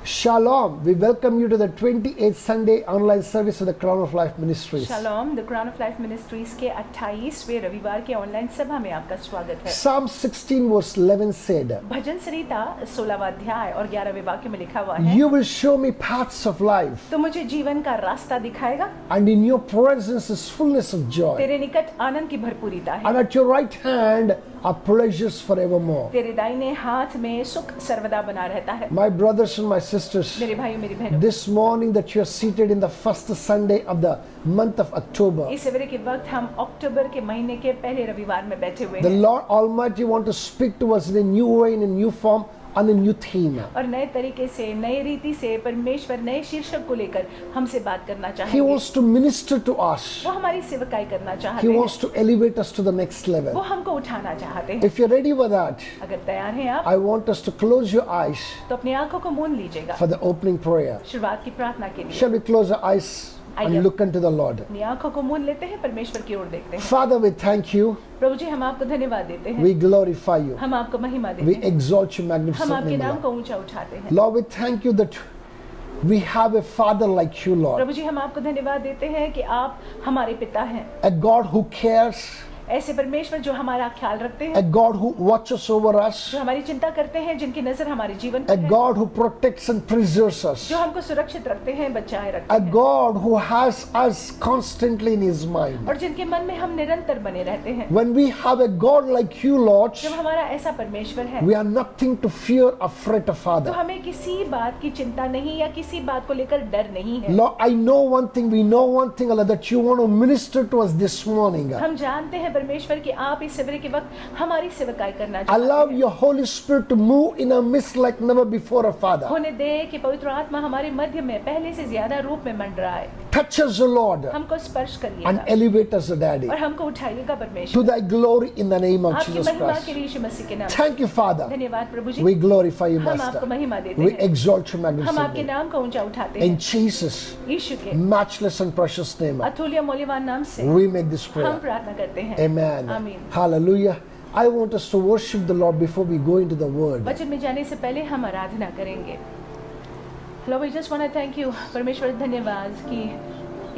Shalom. We welcome you to the 28th Sunday online service of the Crown of Life Ministries. Shalom, the Crown of Life Ministries के 28वें रविवार के online सभा में आपका स्वागत है। Psalm 16 verse 11 said, भजन संहिता 16वां अध्याय और 11वें वाक्य में लिखा हुआ है, You will show me paths of life, तो मुझे जीवन का रास्ता दिखाएगा, and in your presence is fullness of joy, तेरे निकट आनंद की भरपूरिता है, and at your right hand are pleasures forevermore. तेरे दाहिने हाथ में सुख सर्वदा बना रहता है। My brothers and my sisters, मेरे भाइयों मेरी बहनों, this morning that you are seated in the first Sunday of the month of October, इस सवेरे के वक्त हम अक्टूबर के महीने के पहले रविवार में बैठे हुए the हैं Lord Almighty want to speak to us in a new way, in a new form, on a new theme. और नए तरीके से, नई रीति से परमेश्वर नए शीर्षक को लेकर हमसे बात करना He चाहेंगे। wants to minister to us. वो हमारी सेवकाई करना He चाहते हैं, wants to elevate us to the next वो level. हमको उठाना चाहते हैं। If you're ready for that, अगर तैयार हैं आप, I want us to close your eyes तो अपनी आंखों को मूंद लीजिएगा for the opening prayer. शुरुआत की प्रार्थना के लिए। Shall we close our eyes and look unto the Lord? अपनी आंखों को मूंद लेते हैं, परमेश्वर की ओर देखते हैं। Father, we thank you. प्रभु जी, हम आपको धन्यवाद देते हैं, We glorify you. हम आपको महिमा We देते हैं, exalt your हम magnificent आपके name, नाम Lord. को ऊंचा उठाते हैं। Lord, we thank you that we have a Father like you, Lord. प्रभु जी, हम आपको धन्यवाद देते हैं कि आप हमारे पिता हैं, A God who cares, ऐसे परमेश्वर जो हमारा ख्याल रखते a हैं, God who watches over us, जो हमारी चिंता करते हैं, जिनकी नजर हमारे जीवन a पर है, God who protects and preserves us, जो हमको सुरक्षित रखते हैं, बचाए रखते a हैं, God who has us constantly in His mind. और जिनके मन में हम निरंतर बने रहते हैं। When we have a God like you, Lord, जब हमारा ऐसा परमेश्वर है, we are nothing to fear or fret of, तो Father. हमें किसी बात की चिंता नहीं या किसी बात को लेकर डर नहीं है। Lord, I know one thing, we know one thing, Allah, that you want to minister to us this morning. हम जानते हैं परमेश्वर कि आप इस सवेरे के वक्त हमारी सेवकाई करना Allow चाहते हैं। your Holy Spirit to move in our midst like never before, Father. होने दे कि पवित्र आत्मा हमारे मध्य में पहले से ज्यादा रूप में मंडरा है। Touch us, O Lord, हमको स्पर्श and करिएगा elevate us, O Daddy, और हमको उठाइएगा to परमेश्वर, thy glory in the name of आपकी Jesus महिमा Christ. के लिए यीशु मसीह के नाम। Thank you, Father. धन्यवाद प्रभु जी, We glorify you, हम आपको Master. महिमा देते We हैं, exalt your हम magnificent आपके name. नाम को ऊंचा उठाते In हैं, Jesus' यीशु के matchless and precious name, अतुल्य मूल्यवान नाम से we make this हम prayer. प्रार्थना करते हैं। Amen. आमीन। Hallelujah. I want us to worship the Lord before we go into the word. वचन में जाने से पहले हम आराधना करेंगे। Lord, we just want to thank you, परमेश्वर धन्यवाद कि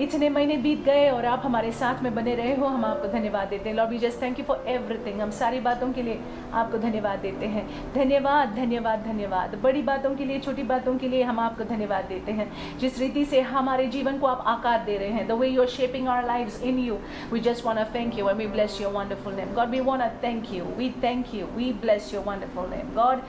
इतने महीने बीत गए और आप हमारे साथ में बने रहे हो, हम आपको धन्यवाद देते हैं। Lord, we just thank you for everything. हम सारी बातों के लिए आपको धन्यवाद देते हैं। धन्यवाद धन्यवाद धन्यवाद, बड़ी बातों के लिए, छोटी बातों के लिए हम आपको धन्यवाद देते हैं। जिस रीति से हमारे जीवन को आप आकार दे रहे हैं, the way you are shaping our lives in you, we just want to thank you and we bless your wonderful name. God, we want to thank you. We thank you. We bless your wonderful name. God,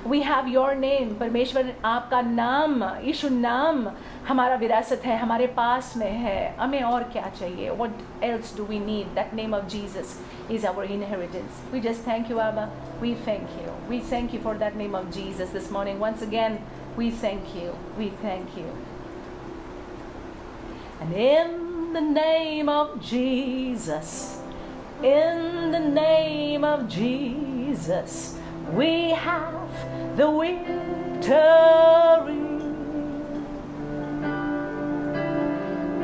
we have your name. परमेश्वर, आपका नाम, यीशु नाम हमारा विरासत है, हमारे पास में है। हमें और क्या चाहिए? What else do we need? That name of Jesus is our inheritance. We just thank you, Abba. We thank you. We thank you for that name of Jesus this morning. Once again, we thank you. We thank you. And in the name of Jesus, in the name of Jesus, we have the victory.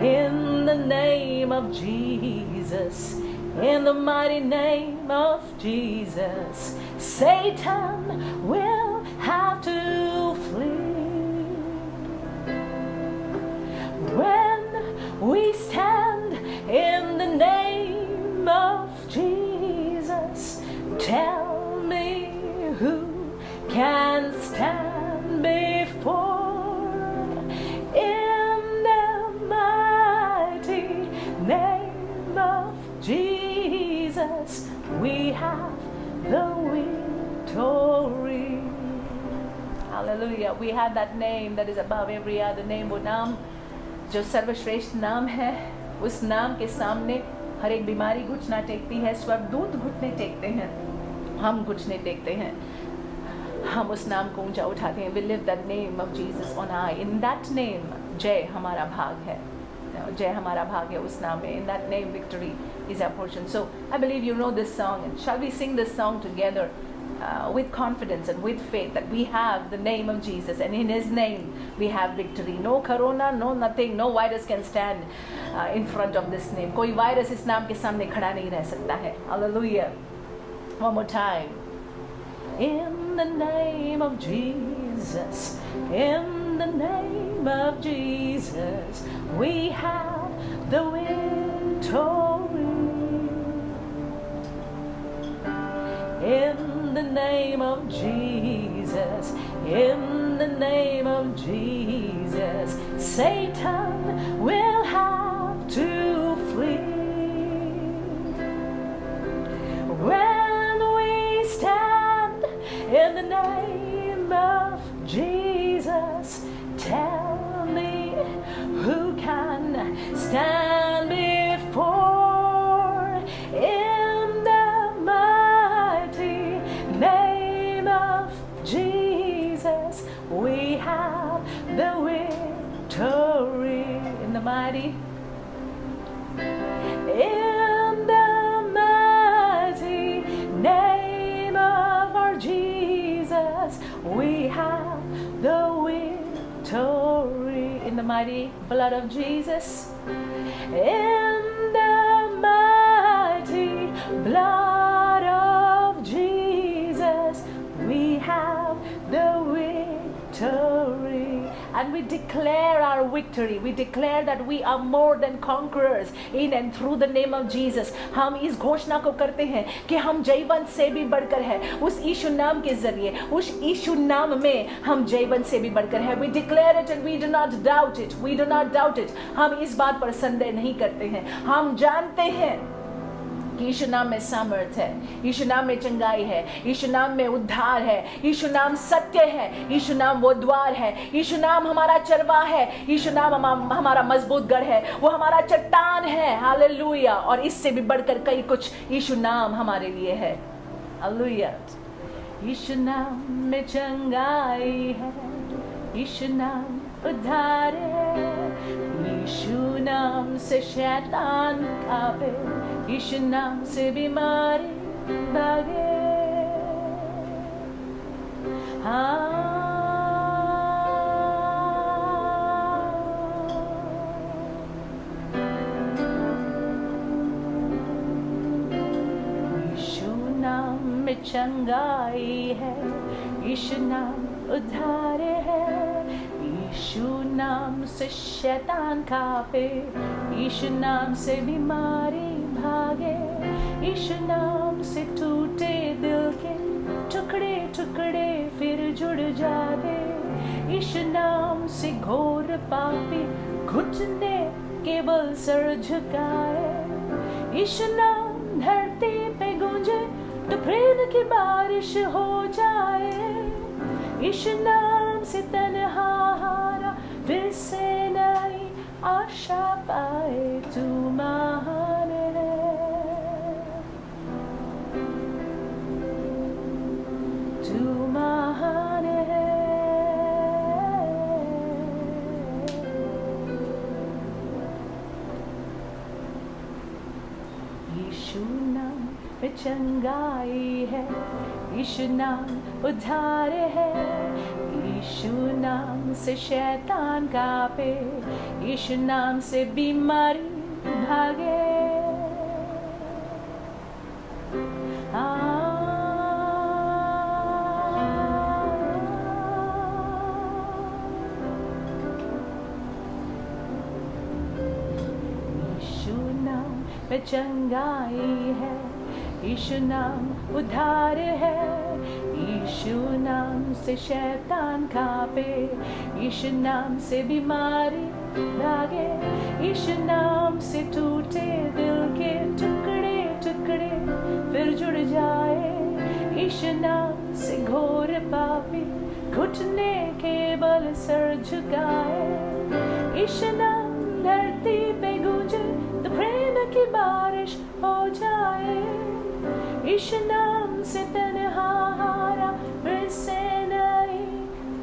In the name of Jesus, in the mighty name of Jesus, Satan will have to flee. When we stand in the name of Jesus, tell me who can stand before. Name of Jesus, we have the victory. Hallelujah. We have that name that is above every other name. वो नाम जो सर्वश्रेष्ठ नाम है, उस नाम के सामने हर एक बीमारी घुटना टेकती है, स्वर्गदूत घुटने टेकते हैं, हम घुटने टेकते हैं, हम उस नाम को ऊंचा उठाते हैं। We lift that name of Jesus on high. In that name, जय हमारा भाग है, जय हमारा भाग है उस नाम में। In that name, victory is our portion. So I believe you know this song, and shall we sing this song together with confidence and with faith that we have the name of Jesus, and in His name we have victory. No corona, no nothing, no virus can stand in front of this name. कोई virus इस नाम के सामने खड़ा नहीं रह सकता है। Hallelujah. One more time. In the name of Jesus, in the name of Jesus, we have the victory. In the name of Jesus, in the name of Jesus, Satan will have to flee. When we stand in the name of Jesus, tell me who can stand before? In the mighty name of Jesus, we have the victory. In the mighty, in the mighty name of our Jesus, we have the victory. In the mighty blood of Jesus, in the mighty blood of Jesus, we have the victory. And we declare our victory. We declare that we are more than conquerors in and through the name of Jesus. हम इस घोषणा को करते हैं कि हम जयवंत से भी बढ़कर है। उस यीशु नाम के जरिए, उस यीशु नाम में हम जयवंत से भी बढ़कर है। We declare it and we do not doubt it. We do not doubt it. हम इस बात पर संदेह नहीं करते हैं। हम जानते हैं कि यीशु नाम में सामर्थ्य है, यीशु नाम में चंगाई है, यीशु नाम में उद्धार है, यीशु नाम सत्य है, यीशु नाम वो द्वार है, यीशु नाम हमारा चरवा है, यीशु नाम हमारा मजबूत गढ़ है, वो हमारा चट्टान है। हालेलुया। और इससे भी बढ़कर कई कुछ यीशु नाम हमारे लिए है। हालेलुया। यीशु नाम में चंगाई है, यीशु नाम उद्धार है, यीशु नाम से शैतान कांपे, यीशु नाम से बीमारी भागे। यीशु नाम में चंगाई है, यीशु नाम उद्धार है, यीशु नाम से शैतान कांपे, यीशु नाम से बीमारी भागे, यीशु नाम से टूटे दिल के टुकड़े टुकड़े फिर जुड़ जाते, यीशु नाम से घोर पापी घुटने केवल सर झुकाए, यीशु नाम धरती पे गूंजे तो प्रेम की बारिश हो जाए, यीशु नाम से तन्हा हारा फिर से नई आशा पाए। तू महान है, तू महान है। यीशु नाम में चंगाई है, यीशु नाम उद्धार है, यीशु नाम से शैतान कांपे, यीशु नाम से बीमारी भागे। यीशु नाम में चंगाई है, यीशु नाम उद्धार है, यीशु नाम से शैतान कांपे, यीशु नाम से बीमारी भागे, यीशु नाम से टूटे दिल के टुकड़े टुकड़े फिर जुड़ जाए, यीशु नाम से घोर पापी घुटने के बल सर झुकाए, यीशु नाम धरती पे गूंजे तो प्रेम की बारिश हो जाए, यीशु नाम से तन्हा हारा फिर से नई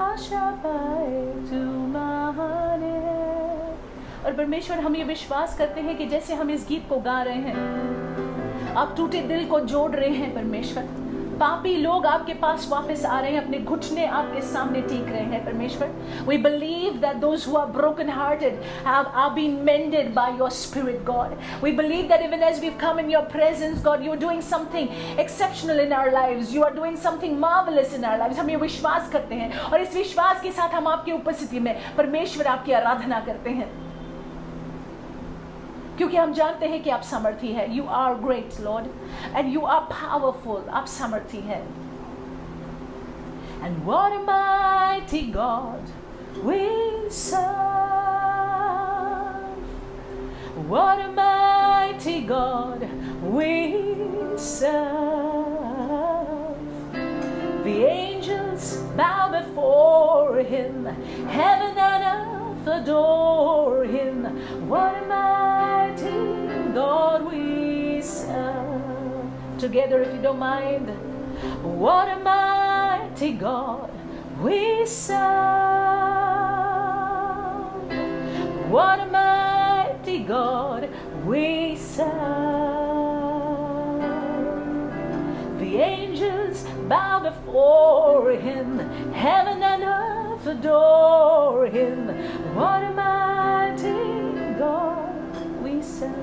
आशा पाए। तू महान है। और परमेश्वर, हम ये विश्वास करते हैं कि जैसे हम इस गीत को गा रहे हैं, आप टूटे दिल को जोड़ रहे हैं परमेश्वर। पापी लोग आपके पास वापस आ रहे हैं, अपने घुटने आपके सामने टेक रहे हैं परमेश्वर। We believe that those who are broken hearted are being mended by your spirit, God. We believe that even as we've come in your presence, God, you're doing something exceptional in our lives. You are doing something marvelous in our lives. हम ये विश्वास करते हैं और इस विश्वास के साथ हम आपकी उपस्थिति में परमेश्वर आपकी आराधना करते हैं, क्योंकि हम जानते हैं कि आप सामर्थी हैं। You are great, Lord, and you are powerful. आप सामर्थी हैं। And what a mighty God we serve. What a mighty God we serve. The angels bow before him, heaven and earth adore him. What a mighty God we serve. Together, if you don't mind. What a mighty God we serve. What a mighty God we serve. The angels bow before him, heaven and earth adore him. What a mighty God we serve.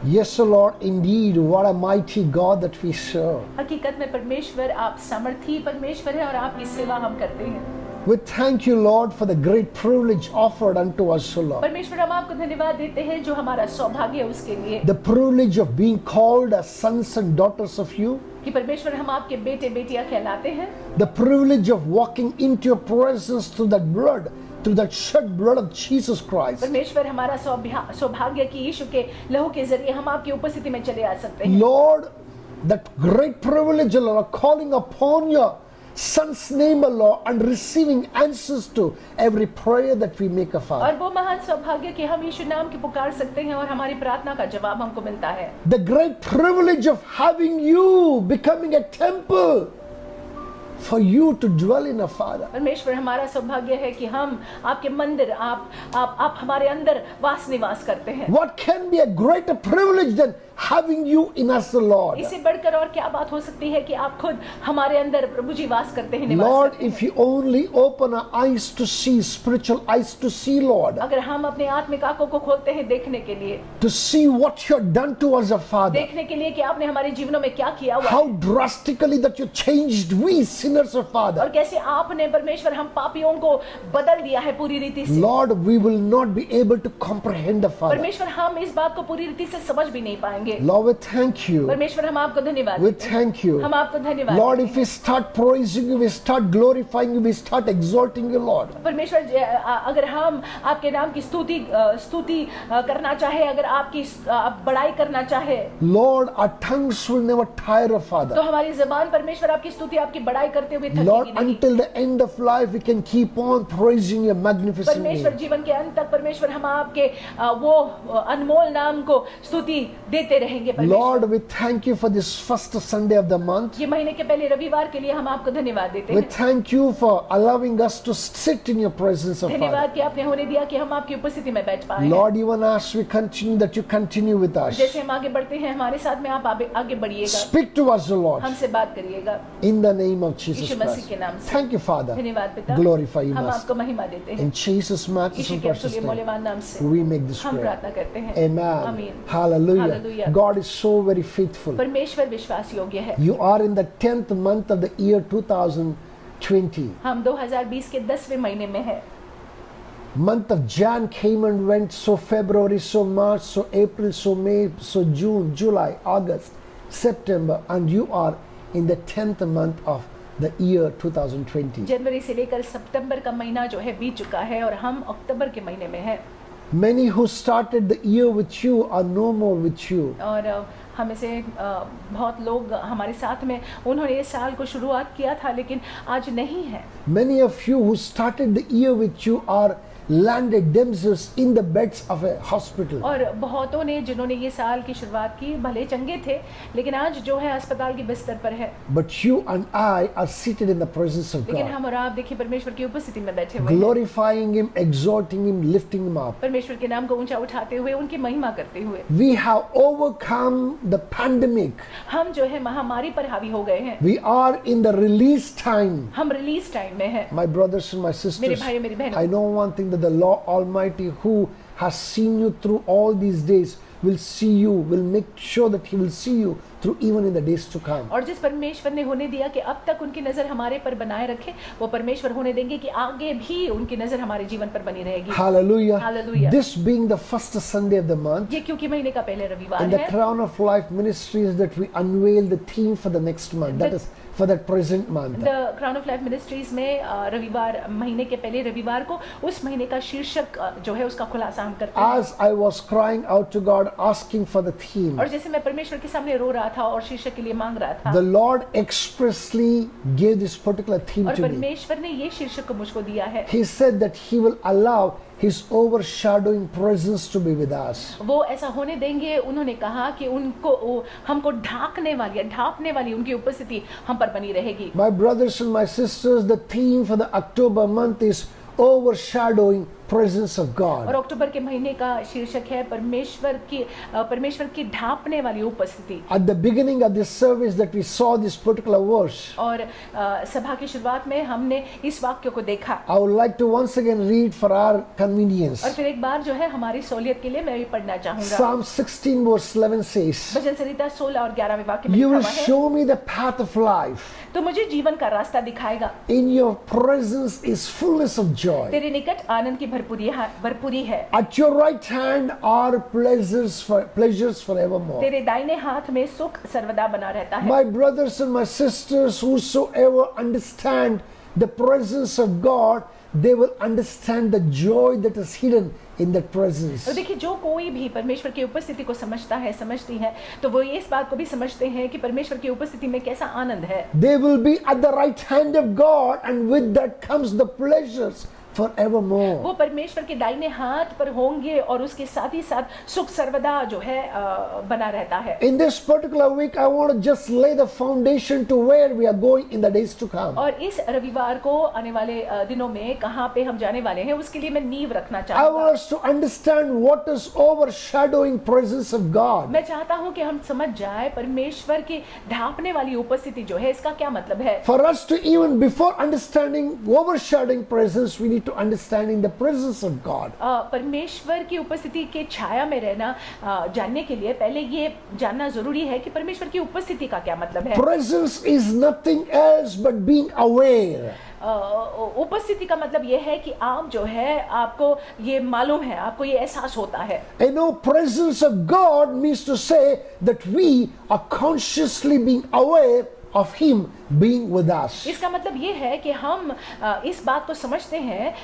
Yes, O Lord, indeed, what a mighty God that we serve. हकीकत में परमेश्वर आप सामर्थी परमेश्वर हैं और आपकी सेवा हम करते हैं। We thank you, Lord, for the great privilege offered unto us, O Lord. परमेश्वर हम आपको धन्यवाद देते हैं जो हमारा सौभाग्य है उसके लिए, The privilege of being called as sons and daughters of you. कि परमेश्वर हम आपके बेटे बेटियां कहलाते हैं। The privilege of walking into your presence through that blood, through that shed blood of Jesus Christ. परमेश्वर हमारा सौभाग्य कि यीशु के लहू के जरिए हम आपकी उपस्थिति में चले आ सकते हैं। Lord, that great privilege, O Lord, of calling upon your Son's name, O Lord, and receiving answers to every prayer that we make, O Father. और वो महान सौभाग्य कि हम यीशु नाम की पुकार सकते हैं और हमारी प्रार्थना का जवाब हमको मिलता है। The great privilege of having you becoming a temple for you to dwell in, O Father. परमेश्वर हमारा सौभाग्य है कि हम आपके मंदिर, आप हमारे अंदर निवास करते हैं। What can be a greater privilege than having you in us, O Lord? इससे बढ़कर और क्या बात हो सकती है कि आप खुद हमारे अंदर प्रभु जी वास करते हैं, निवास Lord, करते हैं। if you only open our eyes to see, spiritual eyes to see, Lord, अगर हम अपने आत्मिक आंखों को खोलते हैं देखने के लिए, to see what you have done to us, O Father, देखने के लिए कि आपने हमारे जीवनों में क्या किया हुआ how है drastically that you changed we sinners, O और Father. कैसे आपने परमेश्वर हम पापियों को बदल दिया है पूरी रीति से। Lord, we will not be able to comprehend, O Father. परमेश्वर हम इस बात को पूरी रीति से समझ भी नहीं पाएंगे। Lord, we thank you. परमेश्वर हम आपको धन्यवाद We देते हैं। thank you. हम आपको धन्यवाद Lord, देते if we start praising you, we start glorifying you, we start exalting you, Lord. हैं। परमेश्वर अगर हम आपके नाम की स्तुति करना चाहे, अगर आपकी बड़ाई करना चाहे, Lord, our tongues will never tire, O तो Father. हमारी जबान परमेश्वर आपकी स्तुति आपकी बड़ाई करते हुए Lord, थकेगी नहीं। until the end of life, we can keep on praising your magnificent परमेश्वर name. जीवन के अंत तक परमेश्वर हम आपके वो अनमोल नाम को स्तुति देते रहेंगे। परमेश्वर Lord, we thank you for this first Sunday of the month. ये महीने के पहले रविवार के लिए हम आपको धन्यवाद देते We हैं। thank you for allowing us to sit in your presence, O Father. धन्यवाद कि आपने होने दिया कि हम आपकी उपस्थिति में बैठ पाए हैं। Lord, even as we continue, that you continue with us. जैसे हम आगे बढ़ते हैं हमारे साथ में आप आगे बढ़िएगा, Speak to us, O Lord, हमसे बात करिएगा in the name of Jesus यीशु मसीह के Christ. नाम से। Thank you, Father. धन्यवाद पिता, Glorify you, हम Master. आपको महिमा देते हैं। In Jesus' matchless Yeshu and के precious अतुल्य name, मूल्यवान नाम से we make this हम prayer. प्रार्थना करते हैं। Amen. आमीन। Hallelujah. Hallelujah. God is so very faithful. परमेश्वर विश्वास योग्य है। You are in the 10th month of the year 2020. हम 2020 के 10वें महीने में है। Month of Jan came and went, so February, so March, so April, so May, so June, July, August, September, and you are in the 10th month of the year 2020. जनवरी से लेकर सितंबर का महीना जो है बीत चुका है और हम अक्टूबर के महीने में है। Many who started the year with you are no more with you. और हमें से बहुत लोग हमारे साथ में उन्होंने इस साल को शुरुआत किया था लेकिन आज नहीं है। Many of you who started the year with you are landed themselves in the beds of a hospital. और बहुतों ने जिन्होंने ये साल की शुरुआत की भले चंगे थे, लेकिन आज जो है अस्पताल के बिस्तर पर है। But you and I are seated in the presence of लेकिन God, हम और आप देखिए परमेश्वर की उपस्थिति में बैठे हुए हैं, glorifying Him, exalting Him, lifting Him up. परमेश्वर के नाम को ऊंचा उठाते हुए उनकी महिमा करते हुए। We have overcome the pandemic. हम जो है महामारी पर हावी हो गए हैं, We are in the release time. हम रिलीज टाइम में हैं। My brothers and my मेरे sisters, भाई मेरी बहनों, I know one thing, that the Lord Almighty, who has seen you through all these days, will see you, will make sure that He will see you through even in the days to come. और जिस परमेश्वर ने होने दिया कि अब तक उनकी नजर हमारे पर बनाए रखे, वो परमेश्वर होने देंगे कि आगे भी उनकी नजर हमारे जीवन पर बनी रहेगी। Hallelujah. Hallelujah. This being the first Sunday of the month, ये क्योंकि महीने का पहले रविवार in the है, Crown of Life Ministries, that we unveil the theme for the next month, that is for that present month. The crown of life ministries में रविवार, महीने के पहले रविवार को उस महीने का शीर्षक जो है उसका खुलासा हम करते हैं। As I was crying out to God asking for the theme, और जैसे मैं परमेश्वर के सामने रो रहा था और शीर्षक के लिए मांग रहा था, the Lord expressly gave this particular theme और to me. परमेश्वर ने ये शीर्षक को मुझको दिया है। He said that He will allow His overshadowing presence to be with us. वो ऐसा होने देंगे, उन्होंने कहा कि हमको ढांपने वाली उनकी उपस्थिति हम पर बनी रहेगी। My brothers and my sisters, the theme for the October month is overshadowing presence of और God. अक्टूबर के महीने का शीर्षक है परमेश्वर की ढांपने वाली उपस्थिति। At the beginning of this service that we saw this particular verse, और सभा की शुरुआत में हमने इस वाक्य को देखा, I would like to once again read for our convenience. और फिर एक बार जो है हमारी सहूलियत के लिए मैं भी पढ़ना चाहूंगा। Psalm 16 verse 11 says, भजन संहिता 16 और 11वें वाक्य में You लिखा will हुआ है, show me the path of life. तो मुझे जीवन का रास्ता दिखाएगा, In your presence is fullness of joy. तेरे निकट आनंद की भरपूरी है, At your right hand are pleasures forevermore. तेरे दाहिने हाथ में सुख सर्वदा बना रहता है। My brothers and my sisters, whosoever understand the presence of God, they will understand the joy that is hidden in that presence. और देखिए, जो कोई भी परमेश्वर की उपस्थिति को समझती है, तो वो इस बात को भी समझते हैं कि परमेश्वर की उपस्थिति में कैसा आनंद है। They will be at the right hand of God, and with that comes the pleasures forevermore. वो परमेश्वर के दाहिने हाथ पर होंगे और उसके साथ ही साथ सुख सर्वदा जो है बना रहता है। In this particular week, I want to just lay the foundation to where we are going in the days to come. और इस रविवार को आने वाले दिनों में कहाँ पे हम जाने वाले हैं, उसके लिए मैं नींव रखना I चाहूंगा। want us to understand what is overshadowing presence of God. मैं चाहता हूँ कि हम समझ जाए परमेश्वर की ढांपने वाली उपस्थिति जो है, इसका क्या मतलब है। For us to even before understanding overshadowing presence, we need to understanding the presence of God. परमेश्वर की उपस्थिति के छाया में रहना जानने के लिए पहले ये जानना जरूरी है कि परमेश्वर की उपस्थिति का क्या मतलब है। Presence is nothing else but being aware. उपस्थिति का मतलब ये है कि आप जो है, आपको ये मालूम है, आपको ये एहसास होता है। You know, presence of God means to say that we are consciously being aware of Him being with us. इसका मतलब ये है कि हम इस बात को समझते हैं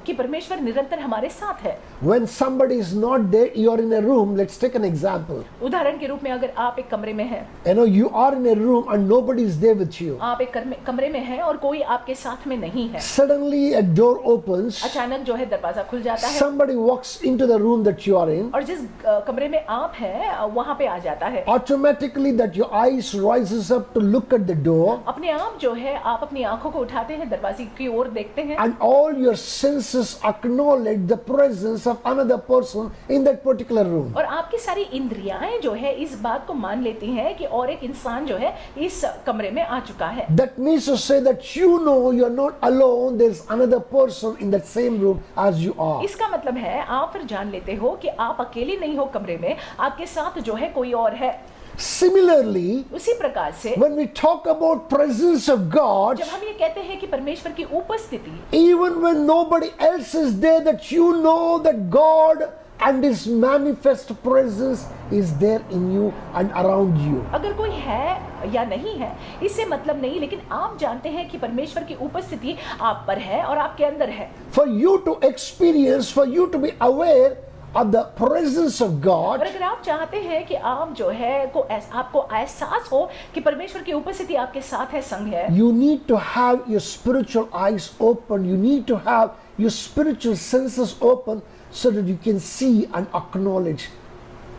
कि परमेश्वर निरंतर हमारे साथ है। When somebody is not there, you are in a room. Let's take an example. उदाहरण के रूप में अगर आप एक कमरे में हैं, You know, you are in a room and nobody is there with you. आप एक कमरे में हैं और कोई आपके साथ में नहीं है। Suddenly a door opens. अचानक जो है दरवाजा खुल जाता है Somebody walks into the room that you are in. और जिस कमरे में आप हैं वहां पे आ जाता है। Automatically that your eyes rises up to look at the door. अपने आप जो है, आप अपनी आंखों को उठाते हैं, दरवाजे की ओर देखते हैं And all your senses acknowledge the presence of another person in that particular room. और आपकी सारी इंद्रियाएं जो है इस बात को मान लेती हैं कि और एक इंसान जो है इस कमरे में आ चुका है। That means to say that you know you are not alone, there is another person in that same room as you are. इसका मतलब है आप फिर जान लेते हो कि आप अकेले नहीं हो कमरे में, आपके साथ जो है कोई और है। Similarly, उसी प्रकार से when we talk about presence of God, जब हम ये कहते हैं कि परमेश्वर की उपस्थिति, even when nobody else is there, that you know that God and His manifest presence is there in you and around you. अगर कोई है या नहीं है इससे मतलब नहीं, लेकिन आप जानते हैं कि परमेश्वर की उपस्थिति आप पर है और आपके अंदर है। For you to experience, for you to be aware of the presence of God, और अगर आप चाहते हैं कि आप जो है आपको एहसास हो कि परमेश्वर की उपस्थिति आपके साथ है, संग है, you need to have your spiritual eyes open. You need to have your spiritual senses open so that you can see and acknowledge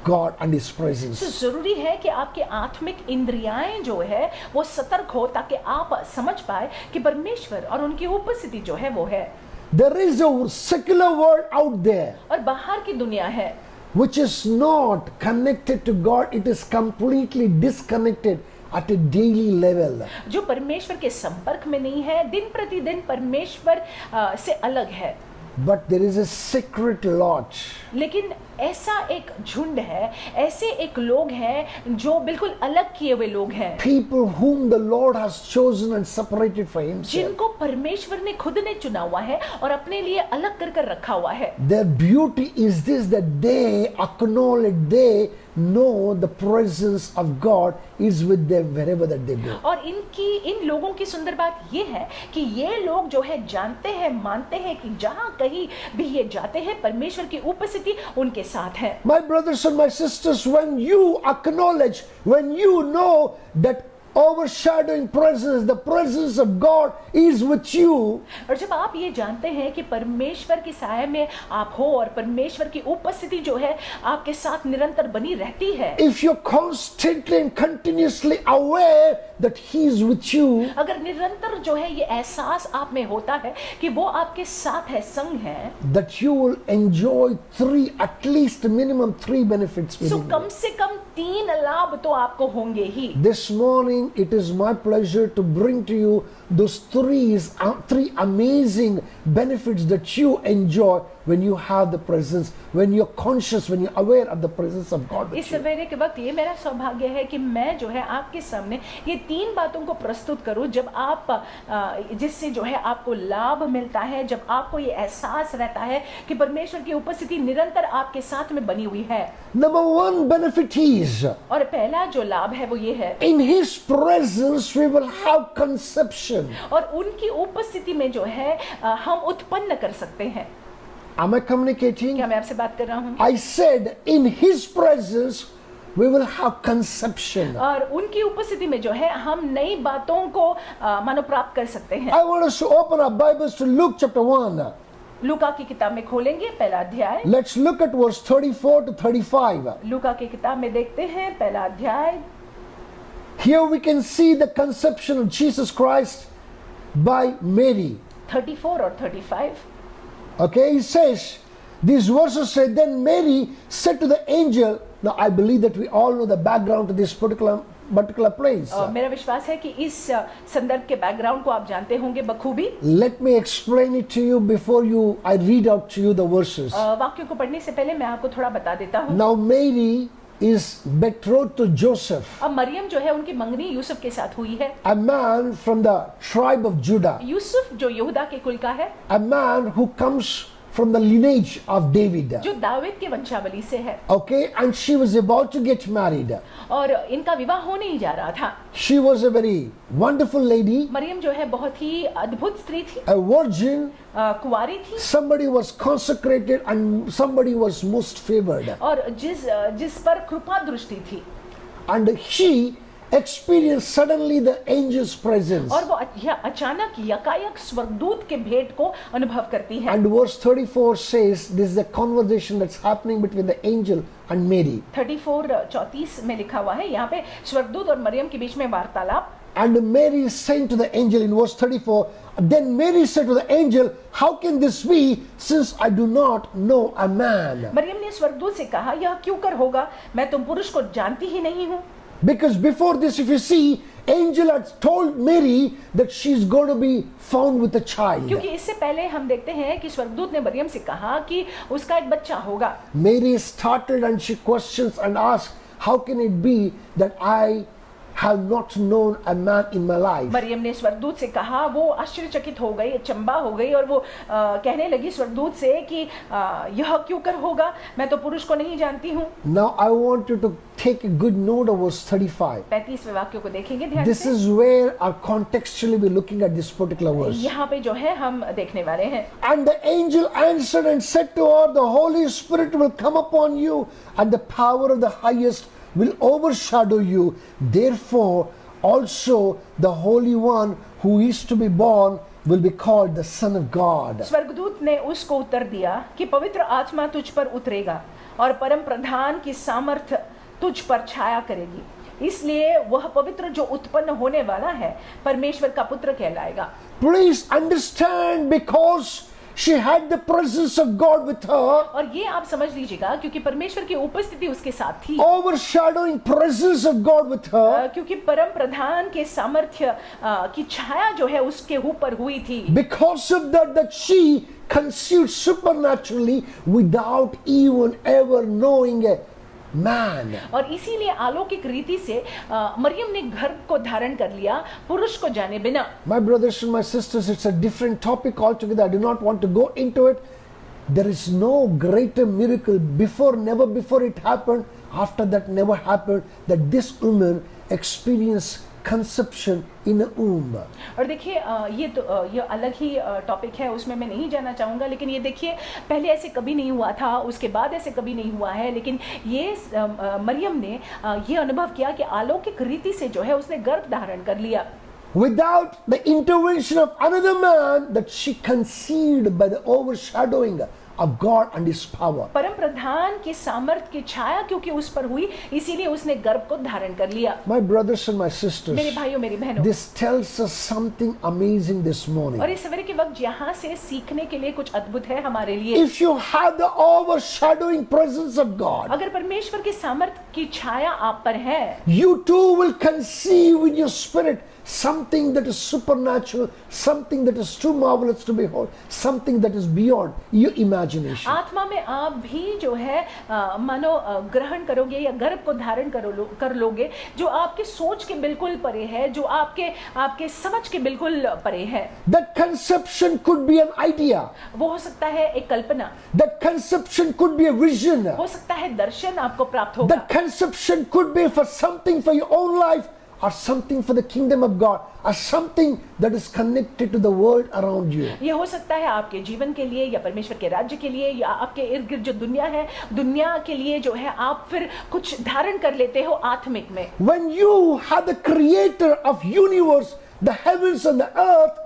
God and His presence. तो जरूरी है कि आपके आत्मिक इंद्रियाएं जो है वो सतर्क हो, ताकि आप समझ पाए कि परमेश्वर और उनकी उपस्थिति जो है वो है। There is a secular world out there और बाहर की दुनिया है which is not connected to God. It is completely disconnected at a daily level. जो परमेश्वर के संपर्क में नहीं है, दिन प्रतिदिन परमेश्वर से अलग है। But there is a secret lodge. लेकिन ऐसा एक झुंड है, ऐसे एक लोग हैं जो बिल्कुल अलग किए हुए लोग हैं, People whom the Lord has chosen and separated for Himself. जिनको परमेश्वर ने खुद ने चुना हुआ है और अपने लिए अलग कर कर रखा हुआ है। Their beauty is this, that they acknowledge, they know the presence of God is with them wherever that they go. और इन लोगों की सुंदर बात ये है कि ये लोग जो है जानते हैं, मानते हैं कि जहां कहीं भी ये जाते हैं परमेश्वर की उपस्थिति उनके साथ है। My brothers and my sisters, when you acknowledge, when you know that overshadowing presence, the presence of God is with you, और जब आप ये जानते हैं कि परमेश्वर की साया में आप हो और परमेश्वर की उपस्थिति जो है आपके साथ निरंतर बनी रहती है, if you're constantly and continuously aware that He is with you, अगर निरंतर जो है ये एहसास आप में होता है कि वो आपके साथ है, संग है, that you will enjoy at least minimum three benefits तो within कम से कम 3 लाभ तो आपको होंगे ही। This morning, it is my pleasure to bring to you those three amazing benefits that you enjoy when you have the presence, when you're conscious, when you're aware of the presence of God with इस you. सवेरे के वक्त ये मेरा सौभाग्य है कि मैं जो है आपके सामने ये 3 बातों को प्रस्तुत करूं, जब आप जिससे जो है आपको लाभ मिलता है, जब आपको ये एहसास रहता है कि परमेश्वर की उपस्थिति निरंतर आपके साथ में बनी हुई है। Number one benefit is, और पहला जो लाभ है वो ये है, in His presence we will have conception. और उनकी उपस्थिति में जो है हम उत्पन्न कर सकते हैं। Am I communicating? क्या मैं आपसे बात कर रहा हूँ? I said in His presence we will have conception. और उनकी उपस्थिति में जो है हम नई बातों को मानो प्राप्त कर सकते हैं। I want us to open our Bibles to Luke chapter 1. लूका की किताब में खोलेंगे पहला अध्याय। Let's look at verse 34 to 35. लूका की किताब में देखते हैं पहला अध्याय। Here we can see the conception of Jesus Christ by Mary. 34 और 35। Okay, he says, these verses say, then Mary said to the angel, now I believe that we all know the background to this particular place. मेरा विश्वास है कि इस संदर्भ के background को आप जानते होंगे बखूबी। Let me explain it to you before I read out to you the verses. वाक्यों को पढ़ने से पहले मैं आपको थोड़ा बता देता हूँ। Now Mary is betrothed to Joseph, अब मरियम जो है उनकी मंगनी यूसुफ के साथ हुई है। a man from the tribe of Judah, Yusuf जो यहूदा के कुल का है, a man who comes from the lineage of David. जो दाऊद के वंशावली से है। Okay, and she was about to get married. और इनका विवाह होने ही जा रहा था। She was a very wonderful lady, Maryam जो है बहुत ही अद्भुत स्त्री थी, a virgin, कुंवारी थी, somebody was consecrated and somebody was most favored. और जिस पर कृपा दृष्टि थी। And she experienced suddenly the angel's presence. और वो अचानक यकायक स्वर्गदूत के भेंट को अनुभव करती है। And verse 34 says this is the conversation that's happening between the angel and Mary. 34 में लिखा हुआ है, यहाँ पे स्वर्गदूत और मरियम के बीच में वार्तालाप। And Mary is saying to the angel in verse 34, then Mary said to the angel, how can this be since I do not know a man? Maryam ने स्वर्गदूत से कहा, यह क्यों कर होगा, मैं तुम पुरुष को जानती ही नहीं हूँ। Because before this, if you see, angel had told Mary that she's going to be found with a child. क्योंकि इससे पहले हम देखते हैं कि स्वर्गदूत ने मरियम से कहा कि उसका एक बच्चा होगा। Mary is startled and she questions and asks, how can it be that I have not known a man in my life? Maryam ने स्वर्गदूत से कहा, वो आश्चर्यचकित हो गई, अचंबा हो गई और वो कहने लगी स्वर्गदूत से कि यह क्यों कर होगा, मैं तो पुरुष को नहीं जानती हूँ। Now I want you to take a good note of verse 35. 35वें वाक्य को देखेंगे ध्यान This से। is where our contextually we're looking at this particular verse. यहाँ पे जो है हम देखने वाले हैं। And the angel answered and said to her, the Holy Spirit will come upon you and the power of the highest will overshadow you. Therefore, also the Holy One who is to be born will be called the Son of God. स्वर्गदूत ने उसको उत्तर दिया कि पवित्र आत्मा तुझ पर उतरेगा और परम प्रधान की सामर्थ तुझ पर छाया करेगी, इसलिए वह पवित्र जो उत्पन्न होने वाला है परमेश्वर का पुत्र कहलाएगा। Please understand, because she had the presence of God with her, और ये आप समझ लीजिएगा क्योंकि परमेश्वर की उपस्थिति उसके साथ थी, overshadowing presence of God with her, क्योंकि परम प्रधान के सामर्थ्य की छाया जो है उसके ऊपर हुई थी। because of that she conceived supernaturally without even ever knowing a man. और इसीलिए अलौकिक रीति से मरियम ने गर्भ को धारण कर लिया पुरुष को जाने बिना। My brothers and my sisters, it's a different topic altogether. I do not want to go into it. There is no greater miracle never before it happened, after that never happened, that this woman experienced conception in a womb. और देखिए ये अलग ही topic है, उसमें मैं नहीं जाना चाहूँगा, लेकिन ये देखिए पहले ऐसे कभी नहीं हुआ था, उसके बाद ऐसे कभी नहीं हुआ है, लेकिन ये मरियम ने ये अनुभव किया कि अलौकिक रीति से जो है उसने गर्भ धारण कर लिया। Without the intervention of another man, that she conceived by the overshadowing of God and His power. परम प्रधान के सामर्थ की छाया क्योंकि उस पर हुई, इसीलिए उसने गर्भ को धारण कर लिया। My brothers and my sisters, मेरे भाइयों मेरी बहनों, this tells us something amazing this morning. और इस सवेरे के वक्त यहाँ से सीखने के लिए कुछ अद्भुत है हमारे लिए। If you have the overshadowing presence of God, अगर परमेश्वर के सामर्थ की छाया आप पर है, you too will conceive in your spirit something that is supernatural, something that is too marvelous to behold, something that is beyond your imagination. आत्मा में आप भी जो है मानो ग्रहण करोगे या गर्भ को धारण कर लोगे जो आपके सोच के बिल्कुल परे है, जो आपके समझ के बिल्कुल परे है। That conception could be an idea. वो हो सकता है एक कल्पना, That conception could be a vision. हो सकता है दर्शन आपको प्राप्त होगा, That conception could be for something for your own life, or something for the kingdom of God, or something that is connected to the world around you. ये हो सकता है आपके जीवन के लिए या परमेश्वर के राज्य के लिए या आपके इर्द गिर्द जो दुनिया है, दुनिया के लिए जो है आप फिर कुछ धारण कर लेते हो आत्मिक में। When you have the creator of universe, the heavens and the earth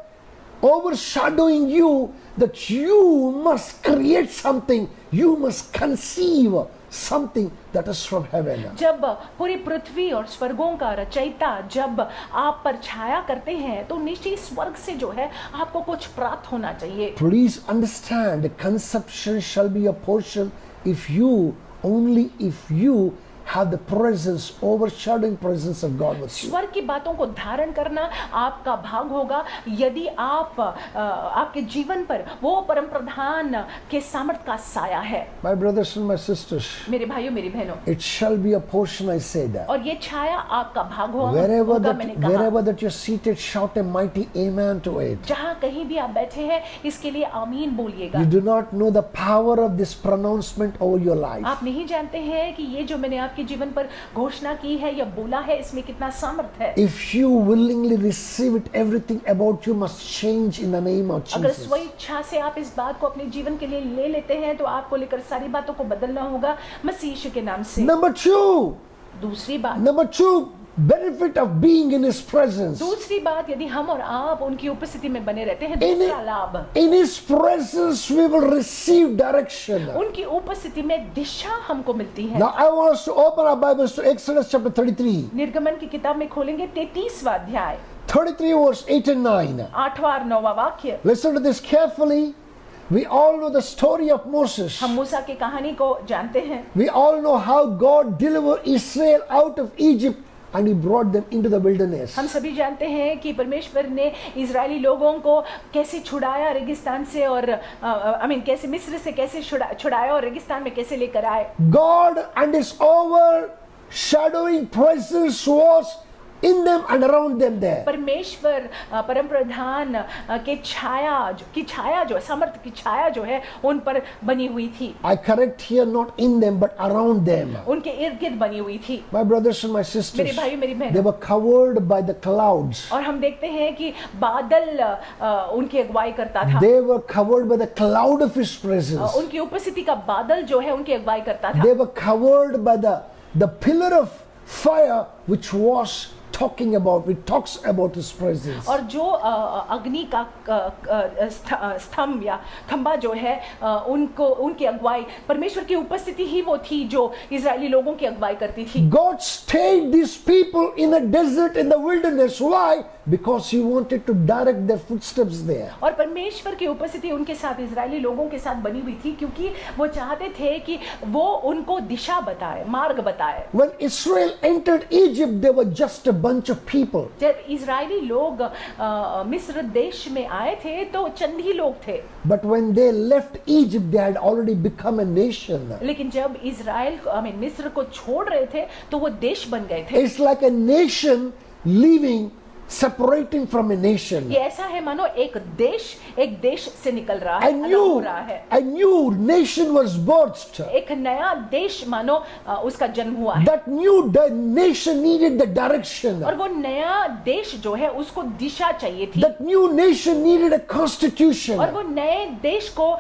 overshadowing you, that you must create something, you must conceive something that is from heaven. जब पूरी पृथ्वी और स्वर्गों का रचयिता जब आप पर छाया करते हैं तो निश्चित स्वर्ग से जो है आपको कुछ प्राप्त होना चाहिए। Please understand, the conception shall be a portion if you, only if you have the presence, overshadowing presence of God with you. स्वर्ग की बातों को धारण करना आपका भाग होगा यदि आपके जीवन पर वो परम प्रधान के सामर्थ का साया है। My brothers and my sisters, मेरे भाइयों मेरी बहनों, it shall be a portion, I say that. और ये छाया आपका भाग होगा। Wherever that you're seated, shout a mighty amen to it. जहाँ कहीं भी आप बैठे हैं इसके लिए आमीन बोलिएगा। You do not know the power of this pronouncement over your life. आप नहीं जानते हैं कि ये जो मैंने आपके जीवन पर घोषणा की है या बोला है इसमें कितना सामर्थ है। If you willingly receive it, everything about you must change in the name of अगर Jesus. स्वेच्छा से आप इस बात को अपने जीवन के लिए ले लेते हैं तो आपको लेकर सारी बातों को बदलना होगा मसीह यीशु के नाम से। Number two, benefit of being in His presence. दूसरी बात, यदि हम और आप उनकी उपस्थिति में बने रहते हैं, दूसरा लाभ, In His presence we will receive direction. उनकी उपस्थिति में दिशा हमको मिलती है। Now I want us to open our Bibles to Exodus chapter 33. निर्गमन की किताब में खोलेंगे 33वां अध्याय, 33 verse 8 and 9. 8वां और 9वां वाक्य। Listen to this carefully. We all know the story of Moses. हम मूसा की कहानी को जानते हैं। We all know how God delivered Israel out of Egypt and He brought them into the wilderness. हम सभी जानते हैं कि परमेश्वर ने इजरायली लोगों को कैसे छुड़ाया रेगिस्तान से और कैसे मिस्र से कैसे छुड़ाया और रेगिस्तान में कैसे लेकर आए। God and His overshadowing presence was in them and around them there. परमेश्वर परम प्रधान की छाया जो सामर्थ की छाया जो है उन पर बनी हुई थी। I correct here, not in them but around them. उनके इर्द गिर्द बनी हुई थी। My brothers and my मेरे sisters, भाइयों मेरी they बहनों, were covered by the clouds. और हम देखते हैं कि बादल उनकी अगुवाई करता था। They were covered by the cloud of His presence. उनकी उपस्थिति का बादल जो है उनकी अगुवाई करता था। They were covered by the pillar of fire which was talking about, it talks about His presence. और जो अग्नि का स्तंभ या खंबा जो है उनको उनकी अगुवाई परमेश्वर की उपस्थिति ही वो थी जो इजरायली लोगों की अगुवाई करती थी। God stayed these people in a desert, in the wilderness. Why? Because He wanted to direct their footsteps there. और परमेश्वर की उपस्थिति उनके साथ इजरायली लोगों के साथ बनी हुई थी क्योंकि वो चाहते थे कि वो उनको दिशा बताए, मार्ग बताए। When Israel entered Egypt, they were just a bunch of people. जब इजरायली लोग मिस्र देश में आए थे तो चंद ही लोग थे। But when they left Egypt, they had already become a nation. लेकिन जब इजराइल मिस्र को छोड़ रहे थे तो वो देश बन गए थे। It's like a nation leaving, separating from a nation. ये ऐसा है मानो एक देश से निकल रहा है, अलग हो रहा है। A new nation was birthed. एक नया देश मानो उसका जन्म हुआ है। That new nation needed the direction. और वो नया देश जो है उसको दिशा चाहिए थी। That new nation needed a constitution. और वो नए देश को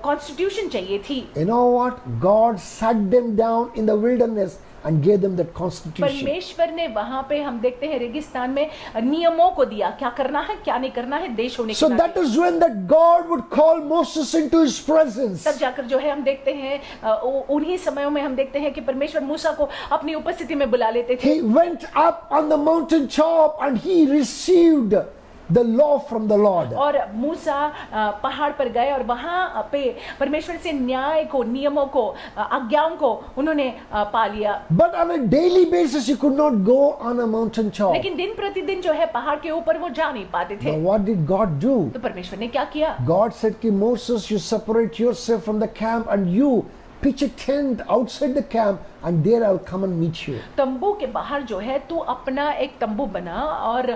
कॉन्स्टिट्यूशन चाहिए थी। You know what? God sat them down in the wilderness and gave them that constitution. परमेश्वर ने वहां पे हम देखते हैं रेगिस्तान में नियमों को दिया, क्या करना है क्या नहीं करना है देश होने के So नाते। that is when that God would call Moses into His presence. तब जाकर जो है हम देखते हैं उन्हीं समयों में हम देखते हैं कि परमेश्वर मूसा को अपनी उपस्थिति में बुला लेते थे। He went up on the mountain top and he received the law from the Lord. और मूसा पहाड़ पर गए और वहां पे परमेश्वर से न्याय को, नियमों को, आज्ञाओं को उन्होंने पा लिया। But on a daily basis he could not go on a mountain top. लेकिन दिन प्रतिदिन जो है पहाड़ के ऊपर वो जा नहीं पाते थे। Now what did God do? तो परमेश्वर ने क्या किया? God said कि Moses, you separate yourself from the camp and you pitch a tent outside the camp and there I'll come and meet you. तंबू के बाहर जो है तू अपना एक तंबू बना और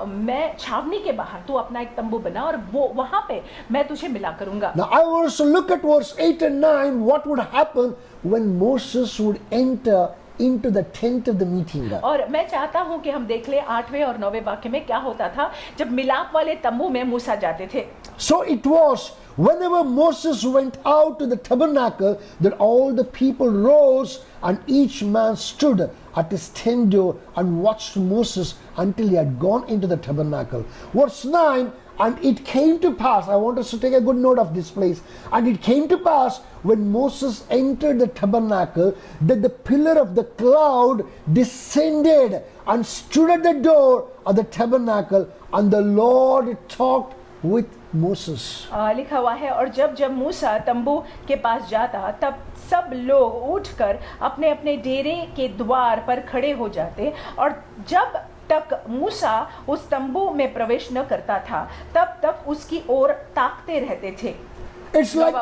मैं छावनी के बाहर तू अपना एक तंबू बना और वो वहां पे मैं तुझे मिला करूंगा। Now I want us to look at verse 8 and 9, what would happen when Moses would enter into the tent of the meeting. और मैं चाहता हूं कि हम देख ले 8वें और 9वें वाक्य में क्या होता था जब मिलाप वाले तंबू में मूसा जाते थे। So it was whenever Moses went out to the tabernacle that all the people rose and each man stood at his tent door and watched Moses until he had gone into the tabernacle. Verse 9, and it came to pass, I want us to take a good note of this place, and it came to pass when Moses entered the tabernacle that the pillar of the cloud descended and stood at the door of the tabernacle, and the Lord talked with Moses. लिखा हुआ है और जब मूसा तंबू के पास जाता तब सब लोग उठकर अपने अपने डेरे के द्वार पर खड़े हो जाते और जब तक मूसा उस तंबू में प्रवेश न करता था तब तक उसकी ओर ताकते रहते थे। It's like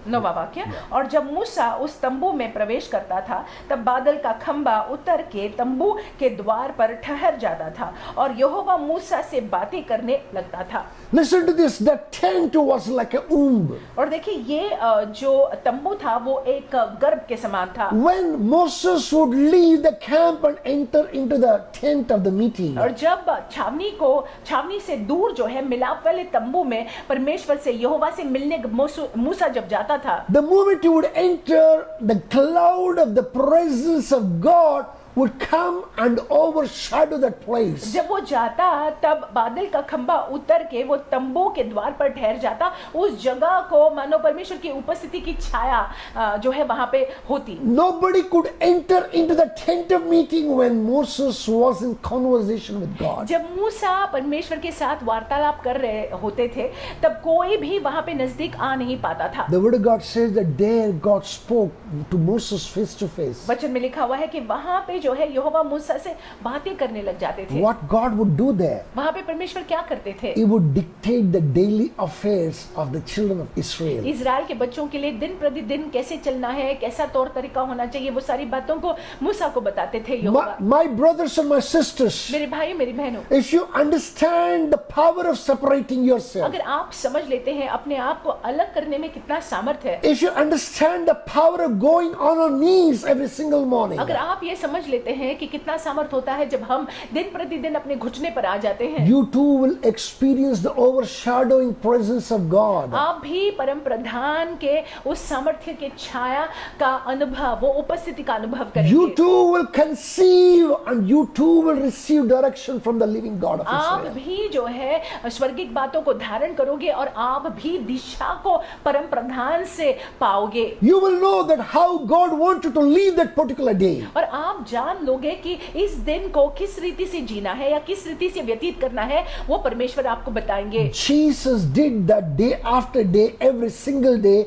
नौवा वाक्य और जब मूसा उस तंबू में प्रवेश करता था तब बादल का खंबा उतर के तंबू के द्वार पर ठहर जाता था और यहोवा मूसा से बातें करने लगता था। Listen to this, the tent was like a womb. और देखिए ये जो तंबू था वो एक गर्भ के समान था। When Moses would leave the camp and enter into the tent of the meeting, और जब छावनी से दूर जो है मिलाप वाले तंबू में परमेश्वर से यहोवा से मिलने मूसा जब जाता था, the moment he would enter, the cloud of the presence of God would come and overshadow that place. जब वो जाता तब बादल का खंबा उतर के वो तंबू के द्वार पर ठहर जाता, उस जगह को मानो परमेश्वर की उपस्थिति की छाया जो है वहां पे होती। Nobody could enter into the tent of meeting when Moses was in conversation with God. जब मूसा परमेश्वर के साथ वार्तालाप कर रहे होते थे तब कोई भी वहां पे नजदीक आ नहीं पाता था। The word of God says that there God spoke to Moses face to face. वचन में लिखा हुआ है कि वहां पे जो है यहोवा मूसा से बातें करने लग जाते थे। What God would do there? वहां पे परमेश्वर क्या करते थे? He would dictate the daily affairs of the children of Israel. Israel के बच्चों के लिए दिन प्रतिदिन कैसे चलना है, कैसा तौर तरीका होना चाहिए, वो सारी बातों को मूसा को बताते थे यहोवा। My brothers and my sisters, मेरे भाई मेरी बहनों, if you understand the power of separating yourself, अगर आप समझ लेते हैं अपने आप को अलग करने में कितना सामर्थ्य है, if you understand the power of going on our knees every single morning, अगर आप ये समझ लेते हैं कि कितना सामर्थ होता है जब हम दिन प्रतिदिन अपने घुटने पर आ जाते हैं। You too will experience the overshadowing presence of God. आप भी परम प्रधान के उस सामर्थ्य के छाया का अनुभव, वो उपस्थिति का अनुभव You करेंगे। too will conceive and you too will receive direction from the living God of आप Israel. भी जो है स्वर्गिक बातों को धारण करोगे और आप भी दिशा को परम प्रधान से पाओगे। You will know that how God wanted to live that particular day. और आप जान लोगे कि इस दिन को किस रीति से जीना है या किस रीति से व्यतीत करना है, वो परमेश्वर आपको बताएंगे। Jesus did that day after day, every single day,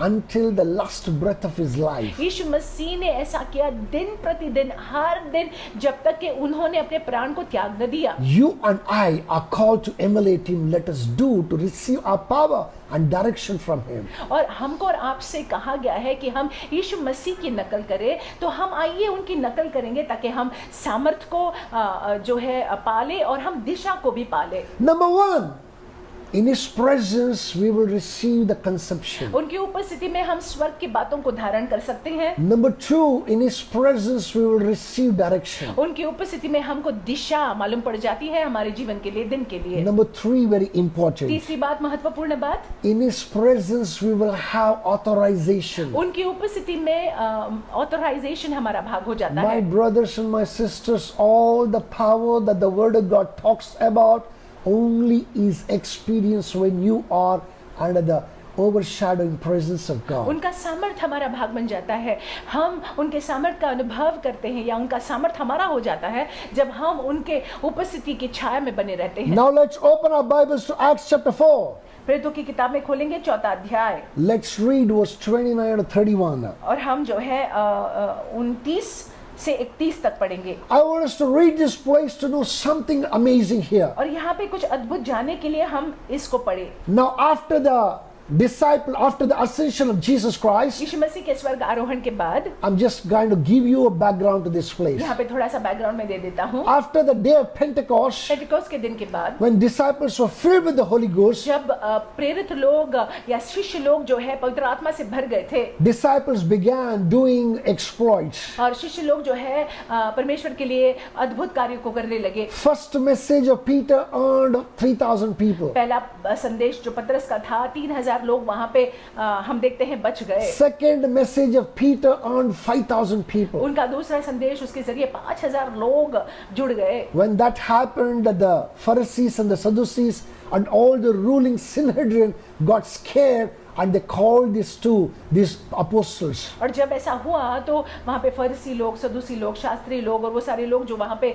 until the last breath of his life. यीशु मसीह ने ऐसा किया दिन प्रतिदिन, हर दिन, जब तक कि उन्होंने अपने प्राण को त्याग न दिया। You and I are called to emulate him. Let us do to receive our power and direction from him. और हमको और आपसे कहा गया है कि हम यीशु मसीह की नकल करें, तो हम आइए उनकी नकल करेंगे ताकि हम सामर्थ को जो है पाले और हम दिशा को भी पाले। Number one, in his presence we will receive the conception. उनकी उपस्थिति में हम स्वर्ग की बातों को धारण कर सकते हैं। Number two, in his presence we will receive direction. उनकी उपस्थिति में हमको दिशा मालूम पड़ जाती है हमारे जीवन के लिए, दिन के लिए। Number three, very important. तीसरी बात, महत्वपूर्ण बात, In his presence we will have authorization. उनकी उपस्थिति में ऑथराइजेशन हमारा भाग हो जाता My है। brothers and my sisters, all the power that the word of God talks about only is experienced when you are under the overshadowing presence of God. उनका सामर्थ हमारा भाग बन जाता है। हम उनके सामर्थ का अनुभव करते हैं या उनका सामर्थ हमारा हो जाता है जब हम उनके उपस्थिति की छाया में बने रहते हैं। Now let's open our Bibles to Acts chapter 4. प्रेरितों की किताब में खोलेंगे 4था अध्याय Let's read verse 29 to 31. और हम जो है 29 से 31 तक पढ़ेंगे। I want us to read this place to know something amazing here. और यहाँ पे कुछ अद्भुत जानने के लिए हम इसको पढ़े। Now after the ascension of Jesus Christ, यीशु मसीह के स्वर्ग आरोहण के बाद, I'm just going to give you a background to this place. यहाँ पे थोड़ा सा बैकग्राउंड में दे देता हूँ। After the day of Pentecost, पेंटेकोस्त के दिन के बाद, when disciples were filled with the Holy Ghost, जब प्रेरित लोग या शिष्य लोग जो है पवित्र आत्मा से भर गए थे, disciples began doing exploits. और शिष्य लोग जो है परमेश्वर के लिए अद्भुत कार्यों को करने लगे। First message of Peter earned 3,000 people. पहला संदेश जो पतरस का था, 3,000 लोग वहां पे हम देखते हैं बच गए। Second message of Peter earned 5,000 people. उनका दूसरा संदेश, उसके जरिए 5,000 लोग जुड़ गए। When that happened, the Pharisees and the Sadducees and all the ruling Sanhedrin got scared and they called these apostles. और जब ऐसा हुआ तो वहाँ पे फरीसी लोग, सदूसी लोग, शास्त्री लोग और वो सारे लोग जो वहाँ पे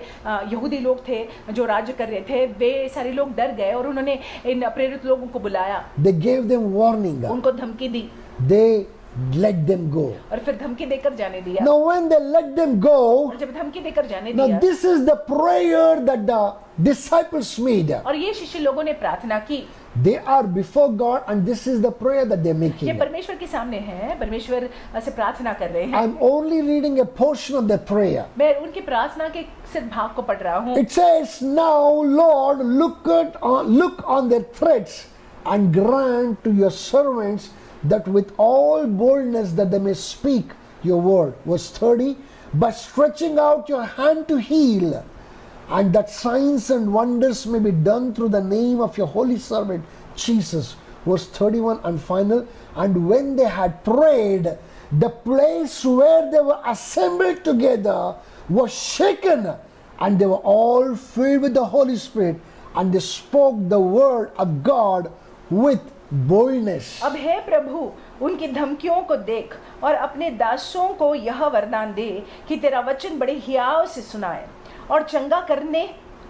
यहूदी लोग थे जो राज्य कर रहे थे, वे सारे लोग डर गए और उन्होंने इन प्रेरित लोगों को बुलाया। They gave them warning. उनको धमकी दी They let them go. और फिर धमकी देकर जाने दिया। Now when they let them go, और जब धमकी देकर जाने now दिया, this is the prayer that the disciples made. और ये शिष्य लोगों ने प्रार्थना की। They are before God and this is the prayer that they're ये making. परमेश्वर के सामने है, परमेश्वर से प्रार्थना कर रहे हैं। I'm only reading a portion of their prayer. मैं उनकी प्रार्थना के सिर्फ भाग को पढ़ रहा हूँ। It says, now Lord, look on their threats and grant to your servants that with all boldness that they may speak your word. Verse 30, but stretching out your hand to heal, and that signs and wonders may be done through the name of your holy servant Jesus. Verse 31 and final, and when they had prayed, the place where they were assembled together was shaken, and they were all filled with the Holy Spirit, and they spoke the word of God with boldness. अब हे प्रभु, उनकी धमकियों को देख और अपने दासों को यह वरदान दे कि तेरा वचन बड़े हियाव से सुनाए और चंगा करने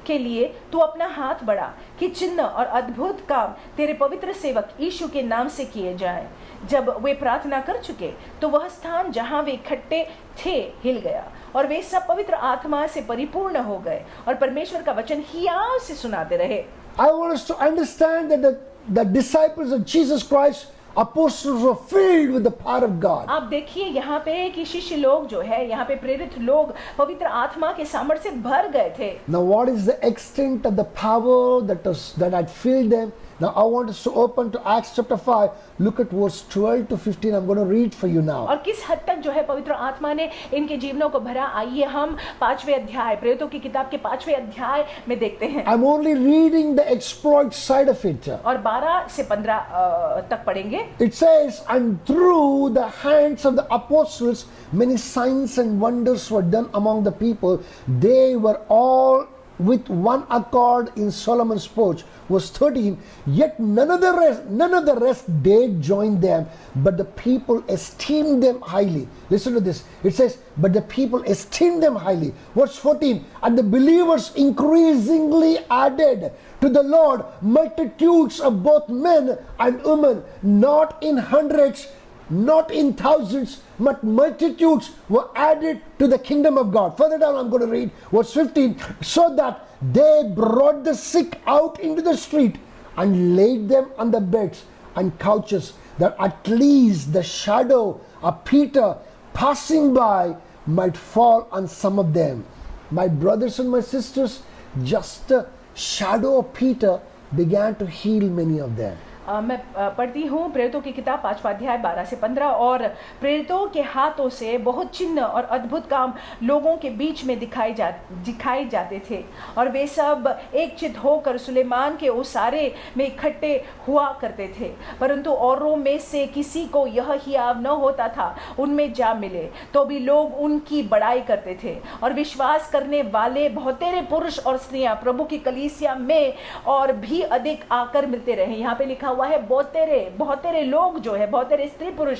के लिए तू अपना हाथ बढ़ा कि चिन्ह और अद्भुत काम तेरे पवित्र सेवक यीशु के नाम से किए जाएं। जब वे प्रार्थना कर चुके तो वह स्थान जहां वे इकट्ठे थे हिल गया और वे सब पवित्र आत्मा से परिपूर्ण हो गए और परमेश्वर का वचन हियाव से सुनाते रहे। I want us to understand that the disciples of Jesus Christ, apostles, were filled with the power of God. आप देखिए यहाँ पे कि शिष्य लोग जो है, यहाँ पे प्रेरित लोग पवित्र आत्मा के सामर्थ्य से भर गए थे। Now what is the extent of the power that had filled them? Now I want us to open to Acts chapter 5. Look at verse 12 to 15. I'm going to read for you now. और किस हद तक जो है पवित्र आत्मा ने इनके जीवनों को भरा, आइए हम 5वें अध्याय, प्रेरितों की किताब के 5वें अध्याय में देखते हैं। I'm only reading the exploit side of it. और 12 से 15 तक पढ़ेंगे। It says, and through the hands of the apostles, many signs and wonders were done among the people. They were all with one accord in Solomon's porch. Verse 13, yet none of the rest dared join them, but the people esteemed them highly. Listen to this. It says, but the people esteemed them highly. Verse 14, and the believers increasingly added to the Lord multitudes of both men and women, not in hundreds, not in thousands, but multitudes were added to the kingdom of God. Further down, I'm going to read verse 15. So that they brought the sick out into the street and laid them on the beds and couches, that at least the shadow of Peter passing by might fall on some of them. My brothers and my sisters, just the shadow of Peter began to heal many of them. मैं पढ़ती हूँ प्रेरितों की किताब 5वां अध्याय 12 से 15। और प्रेरितों के हाथों से बहुत चिन्ह और अद्भुत काम लोगों के बीच में दिखाए जाते थे, और वे सब एक चित होकर सुलेमान के ओसारे में इकट्ठे हुआ करते थे। परंतु औरों में से किसी को यह हियाव न होता था उनमें जा मिले, तो भी लोग उनकी बड़ाई करते थे। और विश्वास करने वाले बहुतेरे पुरुष और स्त्रियां प्रभु की कलीसिया में और भी अधिक आकर मिलते रहे। यहाँ पे लिखा हुआ है बहुतेरे लोग जो है, बहुतेरे स्त्री पुरुष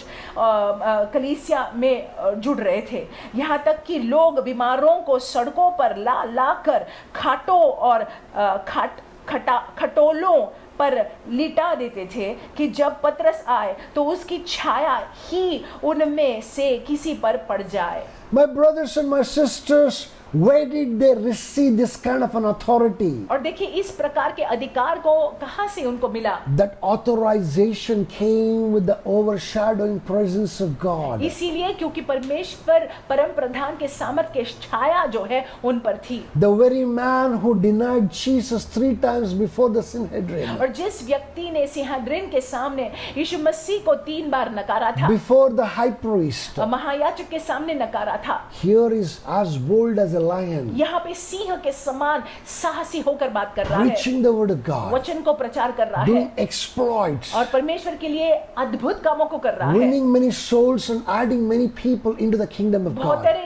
कलीसिया में जुड़ रहे थे। यहाँ तक कि लोग बीमारों को सड़कों पर ला कर खाटों और खटोलों पर लिटा देते थे कि जब पतरस आए तो उसकी छाया ही उनमें से किसी पर पड़ जाए। My brothers and my sisters, where did they receive this kind of an authority? और देखिए इस प्रकार के अधिकार को कहां से उनको मिला? That authorization came with the overshadowing presence of God. इसीलिए क्योंकि परमेश्वर परम प्रधान के सामर्थ के छाया जो है उन पर थी। The very man who denied Jesus 3 times before the Sanhedrin. और जिस व्यक्ति ने सिंहद्रिन के सामने यीशु मसीह को 3 बार नकारा था, Before the high priest. महायाजक के सामने नकारा था, Here is as bold as a lion, यहाँ पे सिंह के समान साहसी होकर बात कर रहा है, preaching the word of God, वचन को प्रचार कर रहा doing है exploits, और परमेश्वर के लिए अद्भुत कामों को कर रहा है। winning many souls and adding many people into the kingdom of बहुत God. सारे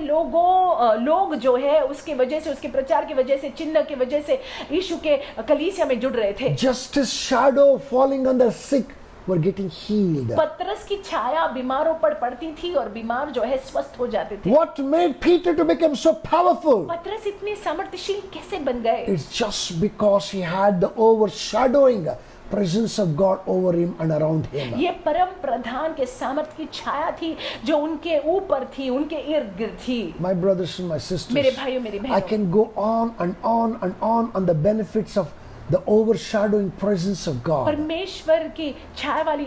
लोग जो है उसकी वजह से, उसके प्रचार की वजह से, चिन्ह की वजह से यीशु के कलीसिया में जुड़ रहे थे। Just as shadow falling on the sick were getting healed. पतरस की छाया बीमारों पर पड़ती थी और बीमार जो है स्वस्थ हो जाते थे। What made Peter to become so powerful? पतरस इतने सामर्थ्यशील कैसे बन गए? It's just because he had the overshadowing presence of God over him and around him. ये परम प्रधान के सामर्थ की छाया थी जो उनके ऊपर थी, उनके इर्द गिर्द थी। My brothers and my sisters, मेरे भाइयों मेरी I बहनों, can go on and on and on the benefits of the overshadowing presence of God. परमेश्वर की छाया वाली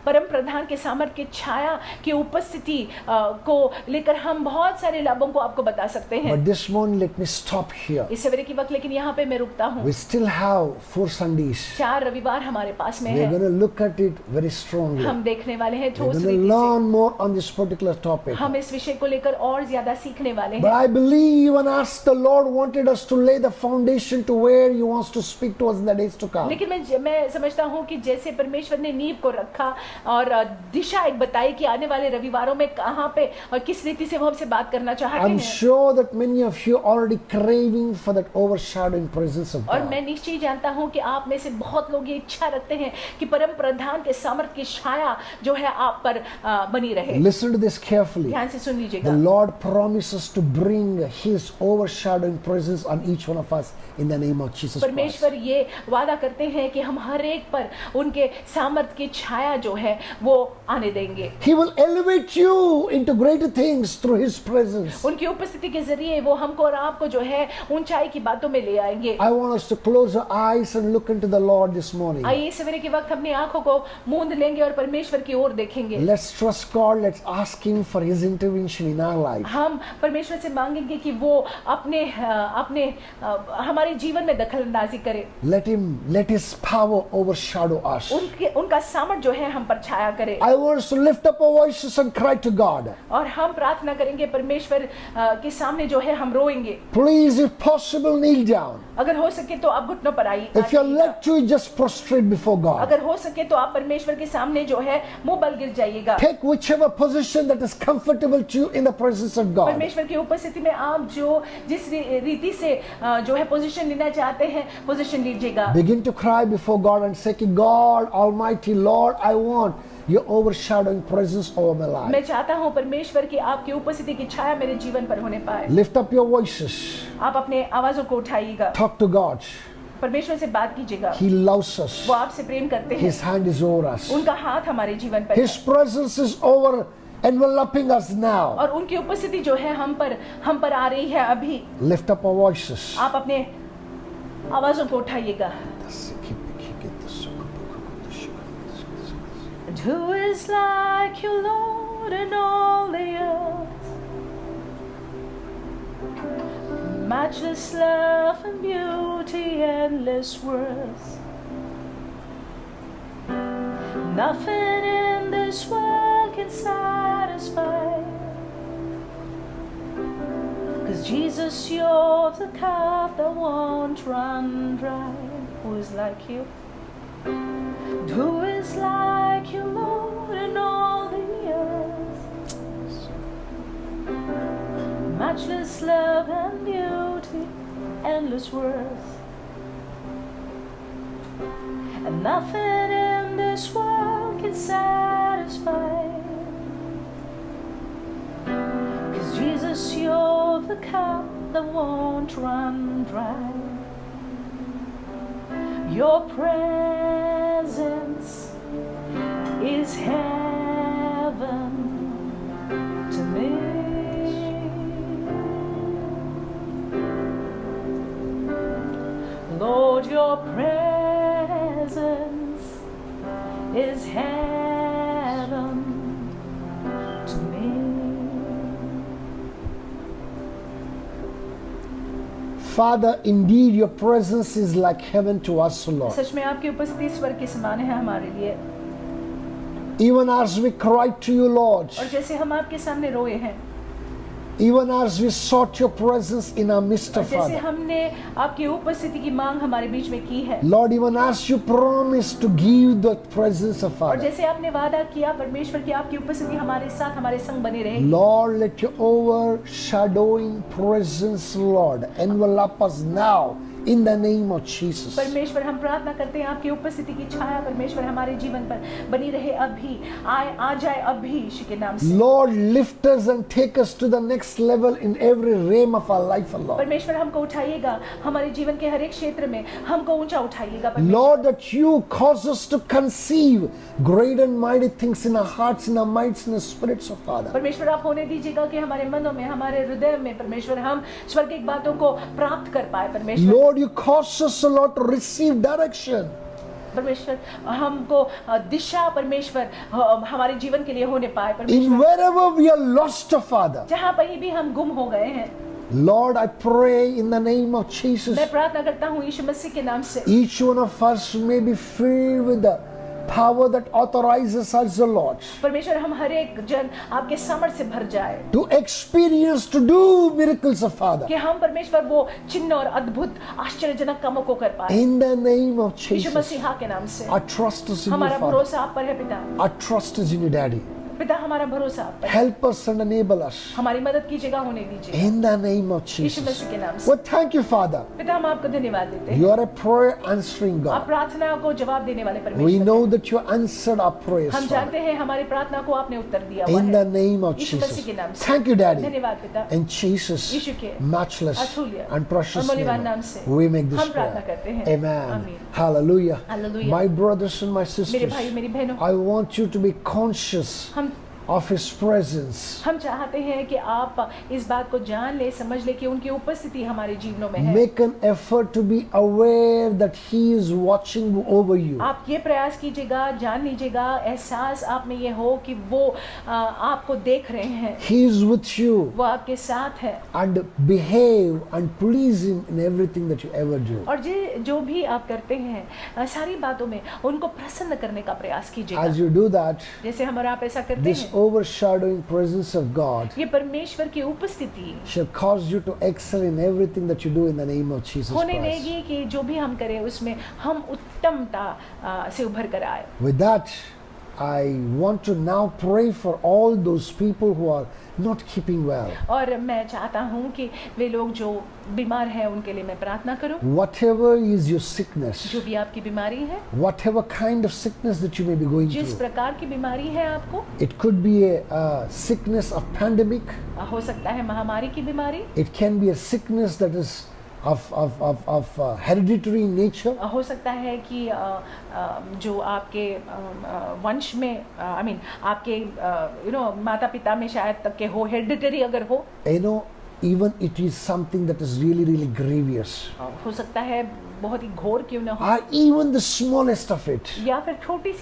परम प्रधान के सामर्थ की छाया की उपस्थिति को लेकर हम बहुत सारे लाभों को आपको बता सकते हैं। But this morning, let me stop here. इस सवेरे की वक्त लेकिन यहाँ पे मैं रुकता हूँ। We still have 4 Sundays. 4 रविवार हमारे पास में We're है, going to look at it very strongly. हम देखने वाले हैं We're ठोस going to रीति से। learn more on this particular topic. हम इस विषय को लेकर और ज्यादा सीखने वाले But हैं। I believe and as the Lord wanted us to lay the foundation to where He wants to speak to us in the days to come. लेकिन मैं समझता हूँ कि जैसे परमेश्वर ने नींव को रखा और दिशा एक बताई कि आने वाले रविवारों में कहाँ पे और किस रीति से वो हमसे बात करना चाहते I'm हैं। sure that many of you are already craving for that overshadowing presence of और God. मैं निश्चय जानता हूँ कि आप में से बहुत लोग ये इच्छा रखते हैं कि परम प्रधान के सामर्थ की छाया जो है आप पर बनी रहे। Listen to this carefully. ध्यान से सुन The लीजिएगा। Lord promises to bring His overshadowing presence on each one of us in the name of Jesus Christ. परमेश्वर ये वादा करते हैं कि हम हर एक पर उनके सामर्थ की छाया जो है वो आने देंगे। He will elevate you into greater things through His presence. उनकी उपस्थिति के जरिए वो हमको और आपको जो है ऊंचाई की बातों में ले आएंगे। I want us to close our eyes and look into the Lord this morning. आइए सवेरे के वक्त अपनी आंखों को मूंद लेंगे और परमेश्वर की ओर देखेंगे। Let's trust God. Let's ask Him for His intervention in our life. हम परमेश्वर से मांगेंगे कि वो अपने हमारे जीवन में में दखल अंदाजी करे, let His power overshadow us. उनका सामर्थ जो है हम पर छाया करे। I want us to lift up our voices and cry to God. और हम प्रार्थना करेंगे परमेश्वर के सामने जो है हम रोएंगे। Please, if possible, kneel down. अगर हो सके तो आप घुटनों पर आइए। If you're led to, just prostrate before God. अगर हो सके तो आप परमेश्वर के सामने जो है मुंह बल गिर जाइएगा। Take whichever position that is comfortable to you in the presence of God. परमेश्वर की उपस्थिति में आप जो जिस रीति से जो है पोजीशन लेना चाहते हैं पोजीशन लीजिएगा। Begin to cry before God and say, God Almighty, Lord, I want your overshadowing presence over my life. मैं चाहता हूँ परमेश्वर की आपकी उपस्थिति की छाया मेरे जीवन पर होने पाए। Lift up your voices. आप अपने आवाजों को उठाइएगा। Talk to God. परमेश्वर से बात कीजिएगा। He loves us. वो आपसे प्रेम करते हैं। His hand is over us. उनका हाथ हमारे जीवन पर है। His presence is over enveloping us now. और उनकी उपस्थिति जो है हम पर आ रही है अभी। Lift up our voices. आप अपने आवाजों को उठाइएगा। And who is like you, Lord, in all the earth? Matchless love and beauty, endless worth. Nothing in this world can satisfy. 'Cause Jesus, you're the cup that won't run dry. Who is like you? And who is like you, Lord, in all the earth? Matchless love and beauty, endless worth. And nothing in this world can satisfy. 'Cause Jesus, you're the cup that won't run dry. Your presence is heaven to me. Lord, your presence is heaven to me. Father, indeed your presence is like heaven to us, Lord. सच में आपकी उपस्थिति स्वर्ग के समान है हमारे लिए। Even as we cried to you, Lord, और जैसे हम आपके सामने रोए हैं, even as we sought your presence in our midst, और जैसे Father. हमने आपकी उपस्थिति की मांग हमारे बीच में की है, Lord, even as you promised to give the presence of और Father. जैसे आपने वादा किया परमेश्वर की आपकी उपस्थिति हमारे साथ हमारे संग बनी रहे, Lord, let your overshadowing presence, Lord, envelop us now in the name of Jesus. परमेश्वर हम प्रार्थना करते हैं आपकी उपस्थिति की छाया परमेश्वर हमारे जीवन पर बनी रहे अभी, आ जाए अभी यीशु के नाम से। Lord, lift us and take us to the next level in every realm of our life, Lord. परमेश्वर हमको उठाइएगा हमारे जीवन के हर एक क्षेत्र में हमको ऊंचा उठाइएगा परमेश्वर। Lord, that you cause us to conceive great and mighty things in our hearts, in our minds, in our spirits, of Father. परमेश्वर आप होने दीजिएगा कि हमारे मनों में हमारे हृदय में परमेश्वर हम स्वर्गिक बातों को प्राप्त कर पाए परमेश्वर। Lord, you cause us, Lord, to receive direction. परमेश्वर हमको दिशा परमेश्वर हमारे जीवन के लिए होने पाए In परमेश्वर। wherever we are lost, Father. जहाँ कहीं भी हम गुम हो गए हैं, Lord, I pray in the name of Jesus, मैं प्रार्थना करता हूँ यीशु मसीह के नाम से each one of us may be filled with the power that authorizes us, the Lord, परमेश्वर हम हर एक जन आपके सामर्थ से भर जाए to experience, to do miracles of Father. कि हम परमेश्वर वो चिन्ह और अद्भुत आश्चर्यजनक कामों को कर पाए In the name of Yeshu Jesus, मसीहा के नाम से। our trust is in you, हमारा Father. भरोसा आप पर है पिता, Our trust is in you, Daddy. पिता हमारा भरोसा आप पर है। Help us and enable us. हमारी मदद की जगह होने दीजिए In the name of Yeshu Jesus. मसीह के नाम से। Well, thank you, Father. पिता हम आपको धन्यवाद देते हैं, You are a prayer answering आप God. प्रार्थना को जवाब देने वाले We परमेश्वर know हैं। that you answered our prayers, हम Father. जानते हैं हमारी प्रार्थना को आपने उत्तर दिया हुआ In है the name of Yeshu Masih Jesus. के नाम से। Thank you, Daddy. धन्यवाद पिता, In Jesus' यीशु के matchless अतुल्य and precious और मूल्यवान नाम name, से we make this हम प्रार्थना prayer. करते हैं। Amen. आमीन। Hallelujah. Hallelujah. My brothers and my मेरे sisters, भाई मेरी बहनों, I want you to be conscious हम of His presence. हम चाहते हैं कि आप इस बात को जान ले, समझ ले कि उनकी उपस्थिति हमारे जीवनों में है। Make an effort to be aware that He is watching over you. आप ये प्रयास कीजिएगा, जान लीजिएगा, एहसास आप में ये हो कि वो आपको देख रहे हैं, He is with you. वो आपके साथ है। And behave and please Him in everything that you ever do. और जो भी आप करते हैं सारी बातों में उनको प्रसन्न करने का प्रयास कीजिएगा। As you do that, जैसे हम और आप ऐसा करते this हैं, overshadowing presence of God ये परमेश्वर की उपस्थिति shall cause you to excel in everything that you do in the name of Jesus होने Christ. देगी कि जो भी हम करें उसमें हम उत्तमता से उभर कर आए। With that, I want to now pray for all those people who are not keeping well. और मैं चाहता हूँ कि वे लोग जो बीमार हैं उनके लिए मैं प्रार्थना करूँ। Whatever is your sickness, जो भी आपकी बीमारी है, whatever kind of sickness that you may be going जिस through, प्रकार की बीमारी है आपको, it could be a sickness of pandemic, हो सकता है महामारी की बीमारी, it can be a sickness that is of hereditary nature, हो सकता है कि जो आपके वंश में आपके माता पिता में शायद तक के हो, हेरिडिटरी अगर हो, even it is something that is really, really grievous, हो सकता है बहुत ही घोर क्यों ना हो, or even the smallest of it. या फिर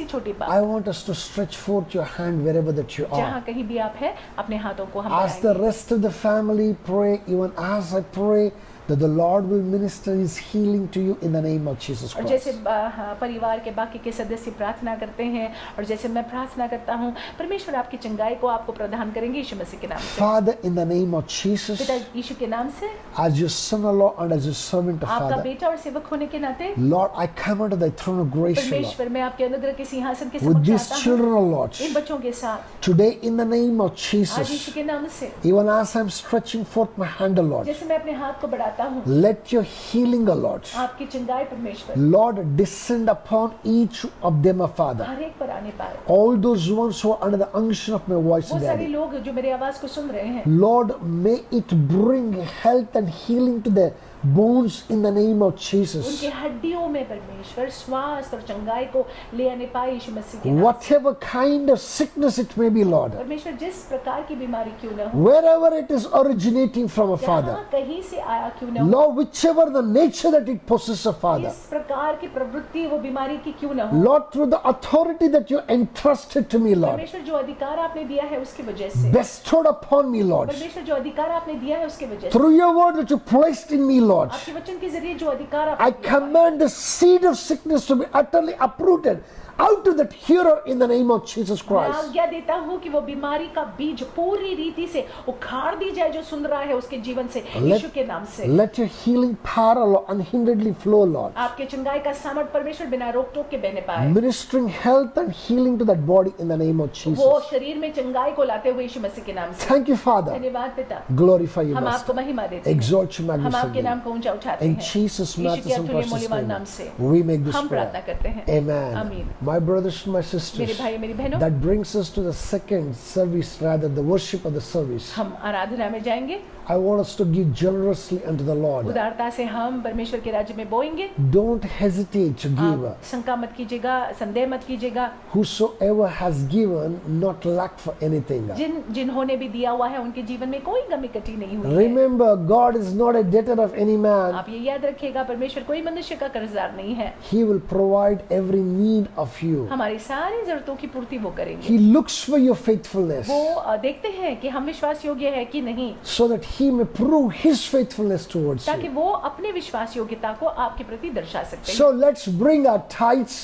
छोटी बात। I want us to stretch forth your hand wherever that you जहाँ are. कहीं भी आप हैं अपने हाथों को हम As the rest of the family pray, even as I pray, that the Lord will minister His healing to you in the name of Jesus और जैसे Christ. परिवार के बाकी के सदस्य प्रार्थना करते हैं और जैसे मैं प्रार्थना करता हूँ, परमेश्वर आपकी चंगाई को आपको प्रदान करेंगे यीशु मसीह के नाम से। Father, in the name of Jesus, पिता यीशु के नाम से, as your son-in-law and as your servant of आपका Father, बेटा और सेवक होने के नाते, Lord, I come unto thy throne of grace, O Lord, परमेश्वर मैं आपके अनुग्रह के सिंहासन के with समक्ष these आता हूँ, children, O Lord, इन बच्चों के साथ, today in the name of आज यीशु Jesus, के नाम से, even as I'm stretching forth my hand, O Lord, जैसे मैं अपने हाथ को बढ़ाता हूँ, let your healing, O Lord, आपकी चंगाई परमेश्वर Lord, descend upon each of them, O Father. हर एक पर आने पाए। All those ones who are under the unction of my voice, वो सारे Daddy. लोग जो मेरी आवाज को सुन रहे हैं, Lord, may it bring health and healing to their bones in the name of Jesus. उनके हड्डियों में परमेश्वर स्वास्थ्य और चंगाई को ले आने पाए यीशु मसीह के नाम से। Whatever kind of sickness it may be, Lord, परमेश्वर जिस प्रकार की बीमारी क्यों न हो, wherever it is originating from, a Father, जहाँ कहीं से आया क्यों न हो, Lord, whichever the nature that it possesses, a Father, इस प्रकार की प्रवृत्ति वो बीमारी की क्यों न हो, Lord, through the authority that you entrusted to me, Lord, परमेश्वर जो अधिकार आपने दिया है उसकी वजह से, bestowed upon me, Lord, परमेश्वर जो अधिकार आपने दिया है उसकी वजह से, through your word that you placed in me, Lord, आपके वचन के जरिए जो अधिकार I आपने दिया है, command the seed of sickness to be utterly uprooted out of that hearer in the name of Jesus मैं Christ. आज्ञा देता हूँ कि वो बीमारी का बीज पूरी रीति से उखाड़ दी जाए जो सुन रहा है उसके जीवन से, यीशु के नाम से। Let your healing power, Lord, unhinderedly flow, Lord, आपके चंगाई का सामर्थ परमेश्वर बिना रोक टोक के बहने पाए, ministering health and healing to that body in the name of Jesus. वो शरीर में चंगाई को लाते हुए यीशु मसीह के नाम से। Thank you, Father. धन्यवाद पिता, Glorify you, हम आपको Master. महिमा देते हैं, Exalt you, हम magnify आपके नाम you. को ऊंचा उठाते In हैं, Jesus' यीशु के matchless and अतुल्य precious मूल्यवान नाम name, से we make this हम प्रार्थना prayer. करते हैं। Amen. आमीन। My brothers and my sisters, मेरे भाई मेरी बहनों, that brings us to the second service, rather the worship of the service. हम आराधना में जाएंगे। I want us to give generously unto the Lord. उदारता से हम परमेश्वर के राज्य में बोएंगे। Don't hesitate to give. आप शंका मत कीजिएगा, संदेह मत कीजिएगा। Whosoever has given, not lack for anything. जिन्होंने भी दिया हुआ है उनके जीवन में कोई कमी कटी नहीं हुई है। Remember, God is not a debtor of any man. आप ये याद रखिएगा, परमेश्वर कोई मनुष्य का कर्जदार नहीं है। He will provide every need of you. हमारी सारी जरूरतों की पूर्ति वो करेंगे। He looks for your faithfulness वो देखते हैं कि हम विश्वास योग्य है कि नहीं, so that He may prove His faithfulness towards ताकि you. वो अपने विश्वास योग्यता को आपके प्रति दर्शा सकते हैं। So let's bring our tithes,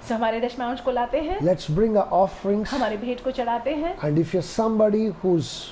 So, हमारे दशमांश को लाते हैं, let's bring our offerings, हमारे भेंट को चढ़ाते हैं। and if you're somebody who's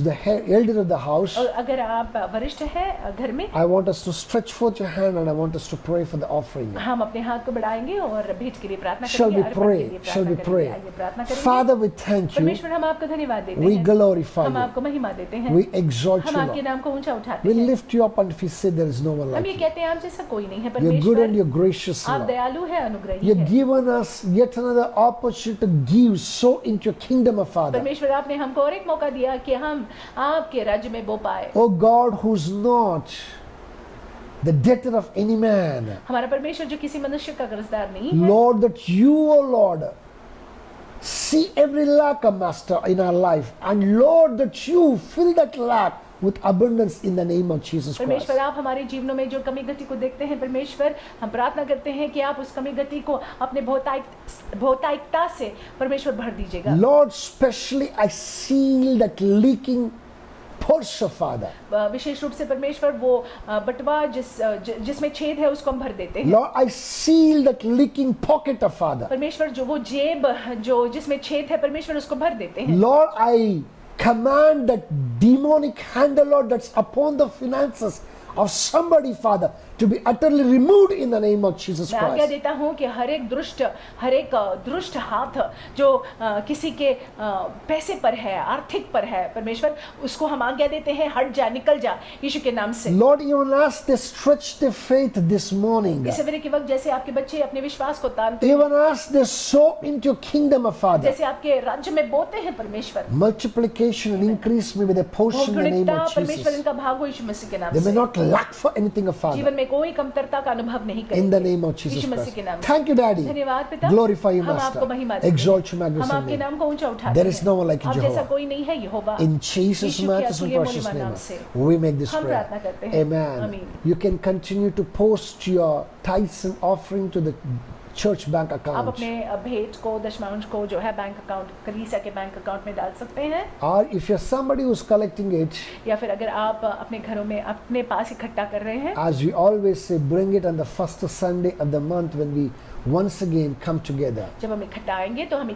the elder of the house, और अगर आप वरिष्ठ हैं घर में, I want us to stretch forth your hand and I want us to pray for the offering. हम अपने हाथ को बढ़ाएंगे और भेंट के लिए प्रार्थना Shall करेंगे। we Arpan pray? के लिए Shall we प्रार्थना pray? करेंगे। आइए प्रार्थना करेंगे। Father, we thank you. परमेश्वर हम आपको धन्यवाद देते We हैं, glorify हम you. आपको महिमा देते हैं, We exalt हम you, आपके Lord. नाम को ऊंचा उठाते We हैं। lift you up, and if we say there is no one हम like ये you, कहते हैं आप जैसा कोई नहीं है। you're good and परमेश्वर you're gracious, आप Lord. दयालु है, अनुग्रही You've है। given us yet another opportunity to give so into your kingdom, of Father. परमेश्वर आपने हमको और एक मौका दिया कि हम आपके राज्य में बो पाए। Oh God, who's not the debtor of any man, हमारा परमेश्वर जो किसी मनुष्य का कर्जदार नहीं है, Lord, that you, oh Lord, see every lack, Master, in our life. And Lord, that you fill that lack with abundance in the name of Jesus Christ. परमेश्वर आप हमारे जीवनों में जो कमी घटी को देखते हैं परमेश्वर, हम प्रार्थना करते हैं कि आप उस कमी घटी को अपने बहुतायिकता से परमेश्वर भर दीजिएगा। Lord, specially I seal that leaking purse, Father. विशेष रूप से परमेश्वर वो बटवा जिसमें छेद है उसको हम भर देते हैं। Lord, I seal that leaking pocket, Father. परमेश्वर जो वो जेब जो जिसमें छेद है परमेश्वर उसको भर देते हैं। Lord, I command that demonic hand, Lord, that's upon the finances of somebody, Father, to be utterly removed in the name of Jesus मैं आज्ञा Christ. देता हूँ कि हर एक दुष्ट हाथ जो किसी के पैसे पर है, आर्थिक पर है, परमेश्वर उसको हम आज्ञा देते हैं, हट जा, निकल जा, यीशु के नाम से। Lord, even as they stretch their faith this morning, इस सवेरे के वक्त जैसे आपके बच्चे अपने विश्वास को तानते हैं, even as they sow into your kingdom, Father, जैसे आपके राज्य में बोते हैं परमेश्वर, multiplication and increase may be the portion in the name बहुगुणितता of परमेश्वर Jesus. इनका भाग हो यीशु मसीह के नाम They may से। not lack for anything, Father, जीवन में कोई कमतरता का अनुभव नहीं in the करेंगे name of Jesus Yeshu Masih Christ. के नाम से। Thank you, Daddy. धन्यवाद पिता, Glorify you, हम आपको महिमा Master. देते हैं, Exalt your हम magnificent आपके name. नाम को ऊंचा उठाते There is no one like you, अब जैसा Jehovah. कोई नहीं है यहोवा, In Jesus' यीशु के matchless and अतुल्य precious मूल्यवान name, नाम से we make this हम prayer. प्रार्थना करते हैं। Amen. आमीन। You can continue to post your tithes and offering to the church bank आप account. अपने भेंट को, दशमांश को जो है बैंक अकाउंट, कलीसिया के बैंक अकाउंट में डाल सकते हैं, Or if you're somebody who's collecting it, या फिर अगर आप अपने घरों में अपने पास इकट्ठा कर रहे हैं, as we always say, bring it on the first Sunday of the month when we once again come together. जब हम इकट्ठा आएंगे तो हम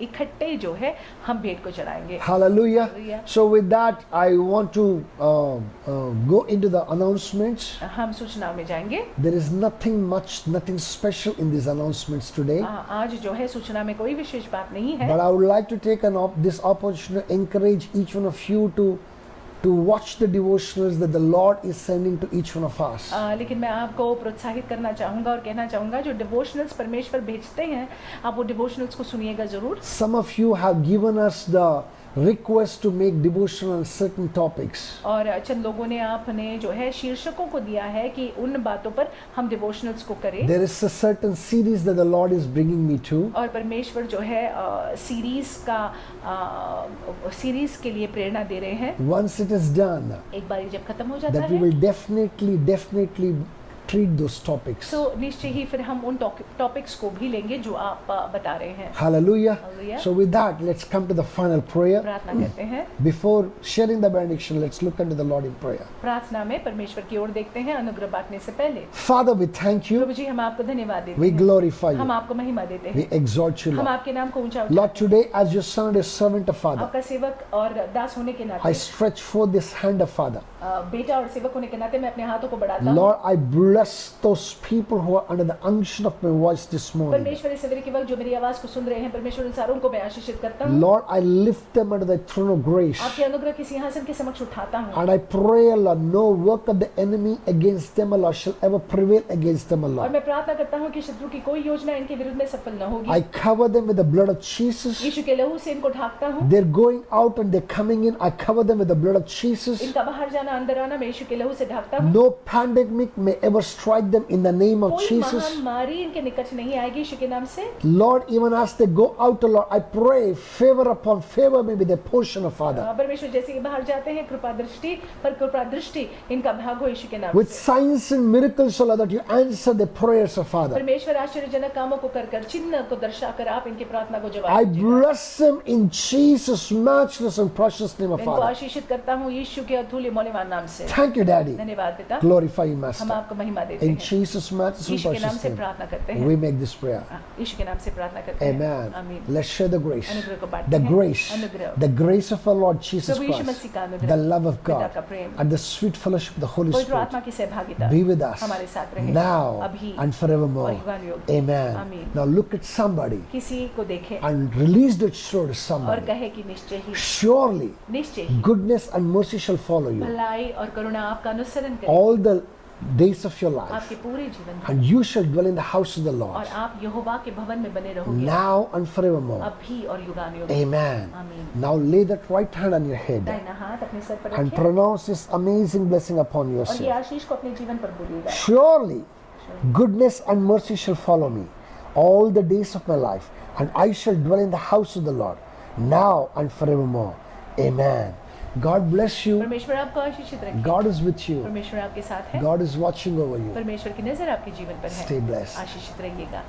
इकट्ठे जो है हम भेंट को चढ़ाएंगे। Hallelujah. Hallelujah. So with that, I want to go into the announcements. हम सूचनाओं में जाएंगे। There is nothing much, nothing special in these announcements today. आज जो है सूचना में कोई विशेष बात नहीं है, But I would like to take this opportunity to encourage each one of you to watch the devotionals that the Lord is sending to each one of us. लेकिन मैं आपको प्रोत्साहित करना चाहूँगा और कहना चाहूँगा जो डिवोशनल्स परमेश्वर भेजते हैं आप वो डिवोशनल्स को सुनिएगा ज़रूर। Some of you have given us the request to make devotional on certain topics. और चंद लोगों ने आपने जो है शीर्षकों को दिया है कि उन बातों पर हम डिवोशनल्स को करें। There is a certain series that the Lord is bringing me to. और परमेश्वर जो है सीरीज के लिए प्रेरणा दे रहे हैं। Once it is done, एक बार जब खत्म हो जाता that we है will definitely treat those topics. तो निश्चय ही फिर हम उन टॉपिक्स को भी लेंगे जो आप बता रहे हैं। Hallelujah. Hallelujah. So with that, let's come to the final prayer. प्रार्थना करते हैं। Before sharing the benediction, let's look unto the Lord in prayer. प्रार्थना में परमेश्वर की ओर देखते हैं अनुग्रह बांटने से पहले। Father, we thank you. प्रभु जी हम आपको धन्यवाद देते We हैं, glorify हम you. आपको महिमा देते We हैं, exalt you, हम Lord. आपके नाम को ऊंचा Lord, उठाते हैं। today as your son and your servant, Father, आपका सेवक और दास होने के I नाते, stretch forth this hand, Father. बेटा और सेवक होने के नाते मैं अपने हाथों को बढ़ाता हूँ। Lord, I bless those people who are under the unction of my voice this morning. परमेश्वर इस सवेरे के वक्त जो मेरी आवाज को सुन रहे हैं परमेश्वर उन सारों को मैं आशीषित करता हूँ। Lord, I lift them under the throne of grace. आपके अनुग्रह के सिंहासन के समक्ष उठाता हूँ And I pray, Lord, no work of the enemy against them, Lord, shall ever prevail against them, और Lord. मैं प्रार्थना करता हूँ कि शत्रु की कोई योजना इनके विरुद्ध में सफल न होगी। I cover them with the blood of Jesus. यीशु के लहू से इनको ढाकता हूँ। They're going out and they're coming in. I cover them with the blood of Jesus. इनका बाहर जाना अंदर आना मैं यीशु के लहू से ढाकता हूँ। No pandemic may ever strike them in the name of कोई Jesus. महामारी इनके निकट नहीं आएगी यीशु के नाम से। Lord, even as they go out, Lord, I pray favor upon favor may be their portion, of Father. परमेश्वर जैसे कि बाहर जाते हैं कृपा दृष्टि पर कृपा दृष्टि इनका भाग हो यीशु के नाम With से। signs and miracles, Lord, that you answer the prayers of Father. परमेश्वर आश्चर्यजनक कामों को कर चिन्ह को दर्शाकर आप इनकी प्रार्थना को I जवाब दीजिएगा। bless them in Jesus' matchless and precious name, of मैं इनको Father. आशीषित करता हूँ यीशु के अतुल्य मूल्यवान नाम से। Thank you, Daddy. धन्यवाद पिता, Glorify you, हम Master. आपको महिमा देते In हैं। Jesus' matchless and यीशु के नाम precious से name, प्रार्थना करते हैं। we make this prayer. यीशु के नाम से प्रार्थना करते हैं। Amen. आमीन। Let's share the grace. अनुग्रह को बांटते The हैं। grace. अनुग्रह। The grace of our Lord Jesus Prabhu Yeshu Christ. मसीह का अनुग्रह, The love of पिता God. का प्रेम, And the sweet fellowship of the Holy पवित्र Spirit आत्मा की सहभागिता be with us हमारे साथ रहे now अभी and forevermore. और युगानुयुग। Amen. आमीन। Now look at somebody किसी को देखे and release that story to और somebody. कहे कि निश्चय ही Goodness and mercy shall follow you भलाई और करुणा आपका अनुसरण करे all the days of your life, आपके पूरे जीवन भर, and you shall dwell in the house of the Lord और आप यहोवा के भवन में बने रहोगे now and forevermore. अभी और युगानुयुग। Amen. आमीन। Now lay that right hand on your head दाहिना हाथ अपने सर पर and रखिए pronounce this amazing blessing upon और ये yourself. आशीष को अपने जीवन पर बोलिएगा। Surely goodness and mercy shall follow me all the days of my life, and I shall dwell in the house of the Lord now and forevermore. Amen. God bless you. परमेश्वर आपको आशीषित रखे। God is with you. परमेश्वर आपके साथ है। God is watching over you. परमेश्वर की नजर आपके जीवन पर है। Stay blessed. आशीषित रहिएगा।